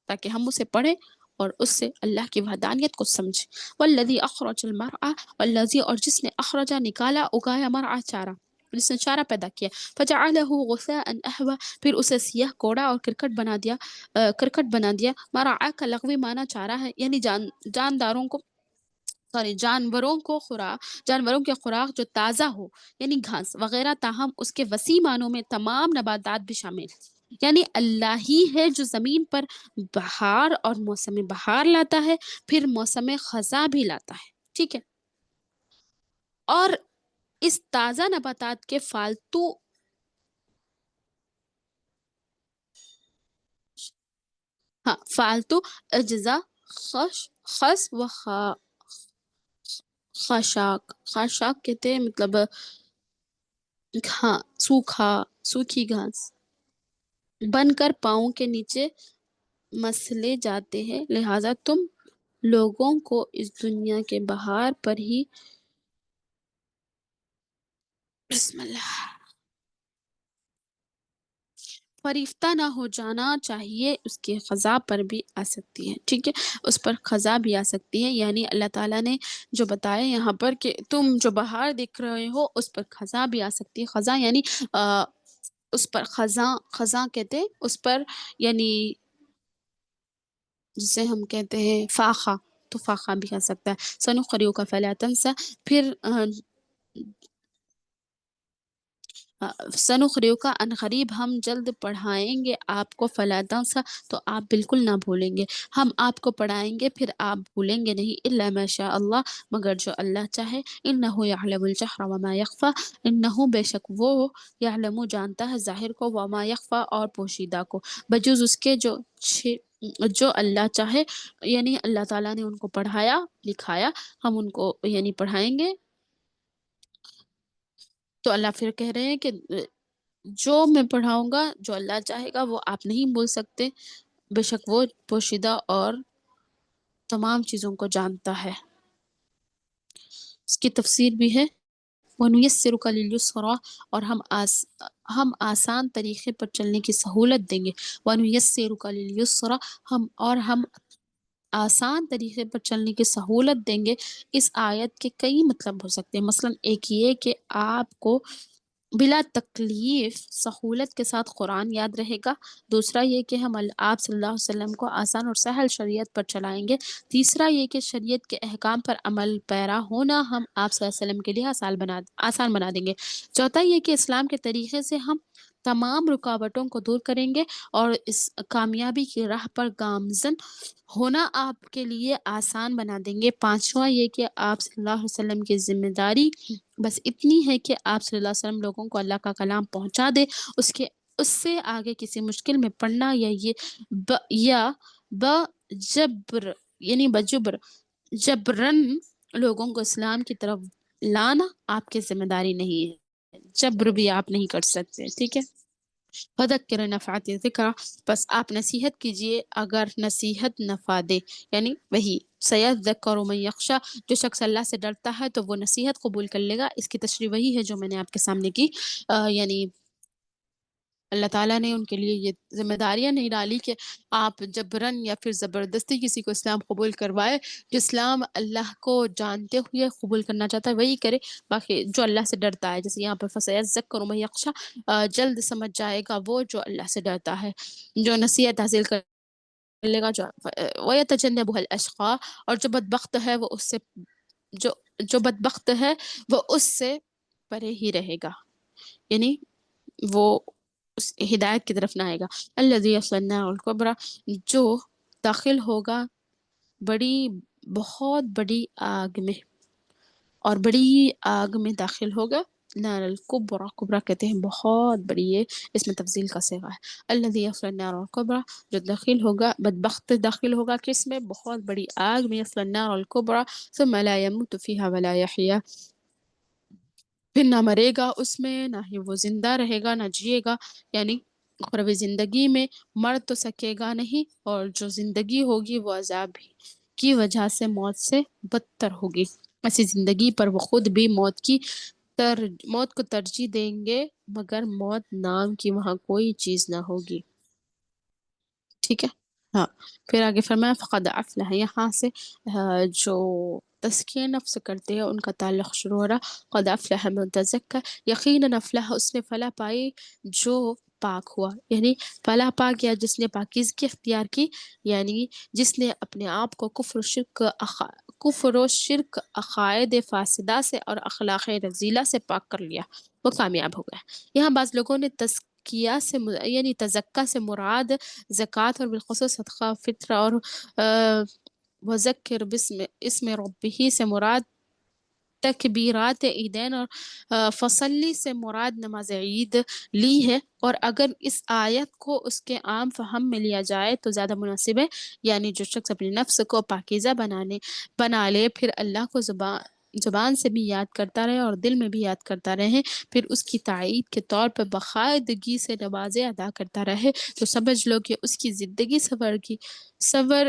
تاکہ ہم اسے پڑھیں اور اس سے اللہ کی وحدانیت کو سمجھیں. والذی اخرج المرعى، والذی اور جس نے اخرجا نکالا، اگایا، مرعى چارہ، جس نے چارہ پیدا کیا، فجعلہ غثاء احوا، پھر اسے سیاہ کوڑا اور کرکٹ بنا دیا. مرعى کا لغوی معنی چارہ ہے، یعنی جانوروں کے خوراک جو تازہ ہو، یعنی گھاس وغیرہ. تاہم اس کے وسیع معنوں میں تمام نباتات بھی شامل ہیں. یعنی اللہ ہی ہے جو زمین پر بہار اور موسم بہار لاتا ہے، پھر موسم خزاں بھی لاتا ہے. ٹھیک ہے، اور اس تازہ نباتات کے فالتو اجزاء خس و خاشاک کہتے ہیں، مطلب سوکھی گھاس بن کر پاؤں کے نیچے مسلے جاتے ہیں. لہٰذا تم لوگوں کو اس دنیا کے بہار پر ہی بسم اللہ فریفتہ نہ ہو جانا چاہیے. اس کی خزاں پر بھی آ سکتی ہے. ٹھیک ہے، اس پر خزاں بھی آ سکتی ہے، یعنی اللہ تعالیٰ نے جو بتایا یہاں پر کہ تم جو بہار دیکھ رہے ہو اس پر خزاں بھی آ سکتی ہے. خزاں یعنی اس پر خزاں کہتے ہیں اس پر، یعنی جسے ہم کہتے ہیں فاقہ، تو فاقہ بھی آ سکتا ہے. سنقرئک فلا تنسیٰ، پھر سنقرئک ان قریب ہم جلد پڑھائیں گے آپ کو فلا تنسا تو آپ بالکل نہ بھولیں گے. ہم آپ کو پڑھائیں گے پھر آپ بھولیں گے نہیں. الا ما شاء اللہ مگر جو اللہ چاہے. انہ یعلم الجہر وما یخفی انہ بے شک وہ یعلم جانتا ہے ظاہر کو وما یخفی اور پوشیدہ کو بجز اس کے جو اللہ چاہے. یعنی اللہ تعالیٰ نے ان کو پڑھایا لکھایا ہم ان کو یعنی پڑھائیں گے. تو اللہ پھر کہہ رہے ہیں کہ جو میں پڑھاؤں گا جو اللہ چاہے گا وہ آپ نہیں بول سکتے. بے شک وہ پوشیدہ اور تمام چیزوں کو جانتا ہے. اس کی تفسیر بھی ہے وَنُيَسِّرُكَ لِلْيُسْرَىٰ اور ہم آسان طریقے پر چلنے کی سہولت دیں گے. وَنُيَسِّرُكَ لِلْيُسْرَىٰ ہم آسان طریقے پر چلنے کی سہولت دیں گے. اس آیت کے کئی مطلب ہو سکتے ہیں. مثلا ایک یہ کہ آپ کو بلا تکلیف سہولت کے ساتھ قرآن یاد رہے گا. دوسرا یہ کہ ہم آپ صلی اللہ علیہ وسلم کو آسان اور سہل شریعت پر چلائیں گے. تیسرا یہ کہ شریعت کے احکام پر عمل پیرا ہونا ہم آپ صلی اللہ علیہ وسلم کے لیے آسان بنا دیں گے. چوتھا یہ کہ اسلام کے طریقے سے ہم تمام رکاوٹوں کو دور کریں گے اور اس کامیابی کی راہ پر گامزن ہونا آپ کے لیے آسان بنا دیں گے. پانچواں یہ کہ آپ صلی اللہ علیہ وسلم کی ذمہ داری بس اتنی ہے کہ آپ صلی اللہ علیہ وسلم لوگوں کو اللہ کا کلام پہنچا دے. اس سے آگے کسی مشکل میں پڑنا یا بجبر یعنی جبرن لوگوں کو اسلام کی طرف لانا آپ کی ذمہ داری نہیں ہے. جبر بھی آپ نہیں کر سکتے. ٹھیک ہے. فذکر نفعت ذکر بس آپ نصیحت کیجئے اگر نصیحت نفع دے. یعنی وہی سیذکر من یخشی جو شخص اللہ سے ڈرتا ہے تو وہ نصیحت قبول کر لے گا. اس کی تشریح وہی ہے جو میں نے آپ کے سامنے کی. یعنی اللہ تعالیٰ نے ان کے لیے یہ ذمہ داریاں نہیں ڈالی کہ آپ جبرن یا پھر زبردستی کسی کو اسلام قبول کروائے. جو اسلام اللہ کو جانتے ہوئے قبول کرنا چاہتا ہے وہی کرے. باقی جو اللہ سے ڈرتا ہے جیسے یہاں پر فسیذکر من یخشی جلد سمجھ جائے گا وہ جو اللہ سے ڈرتا ہے جو نصیحت حاصل کر لے گا. وَيَتَجَنَّبُهَا الْأَشْقَى اور جو بدبخت ہے وہ اس سے جو بدبخت ہے وہ اس سے پرے ہی رہے گا. یعنی وہ اس ہدایت کی طرف نہ آئے گا. الذی یصلی النار الکبری جو داخل ہوگا بہت بڑی آگ میں اور بڑی آگ میں داخل ہوگا. نار الکبری کبرا کہتے ہیں بہت بڑی ہے. اس میں تفضیل کا صیغہ ہے. الذی یصلی النار الکبری جو داخل ہوگا بدبخت داخل ہوگا کس میں بہت بڑی آگ میں. یصلی النار الکبری ثم لا يموت فیہا ولا یحیا پھر نہ مرے گا اس میں نہ ہی وہ زندہ رہے گا نہ جیے گا. یعنی اخروی زندگی میں مر تو سکے گا نہیں اور جو زندگی ہوگی وہ عذاب کی وجہ سے موت سے بدتر ہوگی. ایسی زندگی پر وہ خود بھی موت کو ترجیح دیں گے مگر موت نام کی وہاں کوئی چیز نہ ہوگی. ٹھیک ہے. ہاں پھر آگے فرمایا فقد افلح یہاں سے جو تزکیہ نفس کرتے ہیں ان کا تعلق شروع ہو رہا. قد افلح من تزکى یقیناً افلح اس نے فلاح پائی جو پاک ہوا. یعنی فلاح پا گیا جس نے پاکیزگی اختیار کی. یعنی جس نے اپنے آپ کو کفر و شرک عقائد فاسدہ سے اور اخلاق رذیلہ سے پاک کر لیا وہ کامیاب ہو گیا. یہاں بعض لوگوں نے تزکیہ سے یعنی تزکیہ سے مراد زکوٰۃ اور بالخصوص صدقہ فطر اور وذکر اسم ربہ سے مراد تکبیرات عیدین اور فصلی سے مراد نماز عید لی ہے. اور اگر اس آیت کو اس کے عام فہم میں لیا جائے تو زیادہ مناسب ہے. یعنی جو شخص اپنے نفس کو پاکیزہ بنا لے پھر اللہ کو زبان سے بھی یاد کرتا رہے اور دل میں بھی یاد کرتا رہے پھر اس کی تائید کے طور پر باقاعدگی سے نمازیں ادا کرتا رہے تو سمجھ لو کہ اس کی زندگی سنور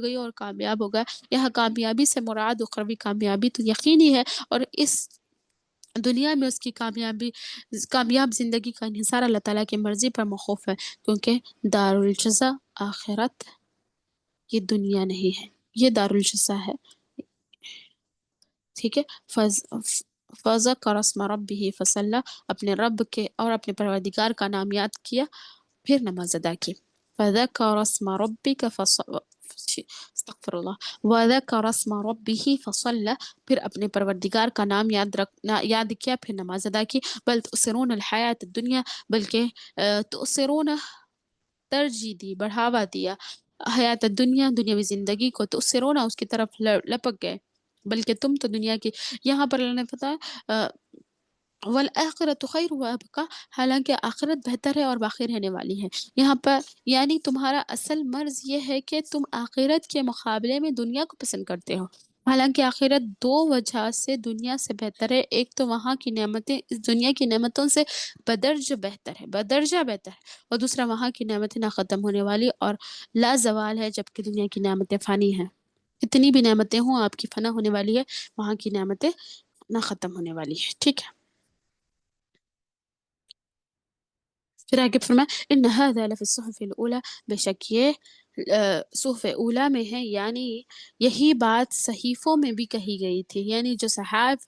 گئی اور کامیاب ہوگا. یہاں کامیابی سے مراد اخروی کامیابی تو یقینی ہے اور اس دنیا میں اس کی کامیاب زندگی کا انحصار اللہ تعالیٰ کی مرضی پر موقوف ہے کیونکہ دارالجزا آخرت یہ دنیا نہیں ہے یہ دارالجزا ہے. ٹھیک ہے. فذکر اسم ربہ فصلی اپنے رب کے اور اپنے پروردگار کا نام یاد کیا پھر نماز ادا کی. فذکر اسم ربک استغفر استغفر اللہ وذکر اسم ربہ فصلی، پھر اپنے پروردگار کا نام یاد کیا، پھر نماز ادا کی. بل تؤثرون الحیات الدنیا، بلکہ تؤثرون ترجیح دی، بڑھاوا دیا، حیات الدنیا دنیاوی زندگی کو، تؤثرون اس کی طرف لپک گئے، بلکہ تم تو دنیا کی. یہاں پر اللہ نے بتایا والآخرۃ خیر وابقیٰ، حالانکہ آخرت بہتر ہے اور باقی رہنے والی ہے. یہاں پر یعنی تمہارا اصل مرض یہ ہے کہ تم آخرت کے مقابلے میں دنیا کو پسند کرتے ہو، حالانکہ آخرت دو وجہ سے دنیا سے بہتر ہے. ایک تو وہاں کی نعمتیں اس دنیا کی نعمتوں سے بدرجہ بہتر ہے، اور دوسرا وہاں کی نعمتیں نہ ختم ہونے والی اور لا زوال ہے، جبکہ دنیا کی نعمتیں فانی ہیں. اتنی بھی نعمتیں ہوں آپ کی فنا ہونے والی ہے، وہاں کی نعمتیں نہ ختم ہونے والی ہے. ٹھیک ہے. پھر آگے فرمایا ان هذا لفی الصحف الاولی، بے شک یہ صحف اولا میں ہے، یعنی یہی بات صحیفوں میں بھی کہی گئی تھی. یعنی جو صحائف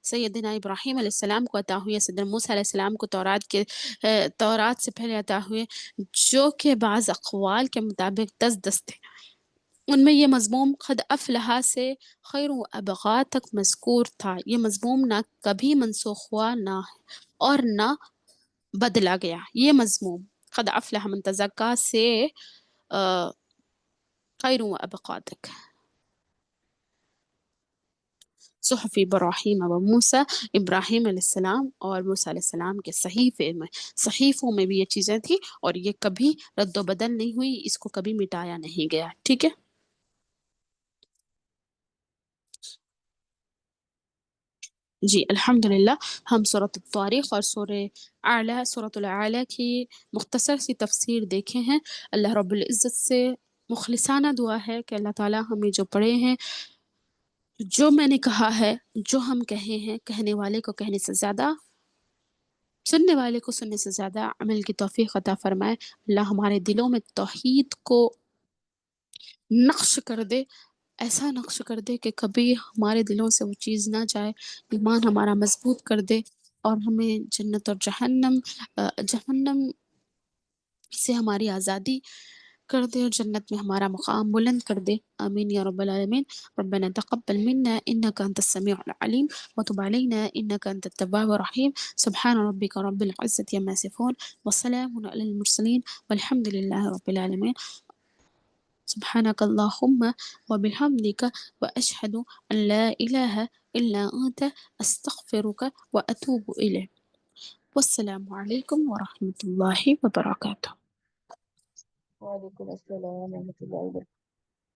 سیدنا ابراہیم علیہ السلام کو عطا ہوئے، سیدنا موسیٰ علیہ السلام کو تورات سے پہلے عطا ہوئے، جو کہ بعض اقوال کے مطابق 10 تھے، ان میں یہ مضموم قد افلح سے خیر و ابقا تک مذکور تھا. یہ مضموم نہ کبھی منسوخ ہوا نہ اور نہ بدلا گیا. یہ مضموم قد افلح من تزکا سے خیر و ابقا تک صحف ابراہیم و موسیٰ، ابراہیم علیہ السلام اور موسیٰ علیہ السلام کے صحیفوں میں بھی یہ چیزیں تھیں، اور یہ کبھی رد و بدل نہیں ہوئی، اس کو کبھی مٹایا نہیں گیا. ٹھیک ہے. جی الحمدللہ ہم سورۃ الطارق اور سورۃ الاعلیٰ کی مختصر سی تفسیر دیکھے ہیں. اللہ رب العزت سے مخلصانہ دعا ہے کہ اللہ تعالی ہمیں جو پڑھے ہیں، جو میں نے کہا ہے، جو ہم کہے ہیں، کہنے والے کو کہنے سے زیادہ، سننے والے کو سننے سے زیادہ عمل کی توفیق عطا فرمائے. اللہ ہمارے دلوں میں توحید کو نقش کر دے، ایسا نقش کر دے کہ کبھی ہمارے دلوں سے وہ چیز نہ جائے. ایمان ہمارا مضبوط کر دے اور ہمیں جنت اور جہنم سے ہماری آزادی کر دے، اور جنت میں ہمارا مقام بلند کر دے. آمین یا رب العالمین. ربنا تقبل منا انك انت السميع العليم وتب علينا انك انت التواب الرحيم. سبحان ربك رب العزة عما يصفون وسلام على المرسلين والحمد لله رب العالمين. سبحانك اللهم وبحمدك وأشهد أن لا إله إلا أنت أستغفرك وأتوب إليك. والسلام عليكم ورحمة الله وبركاته. وعلیکم السلام ورحمۃ اللہ وبرکاتہ.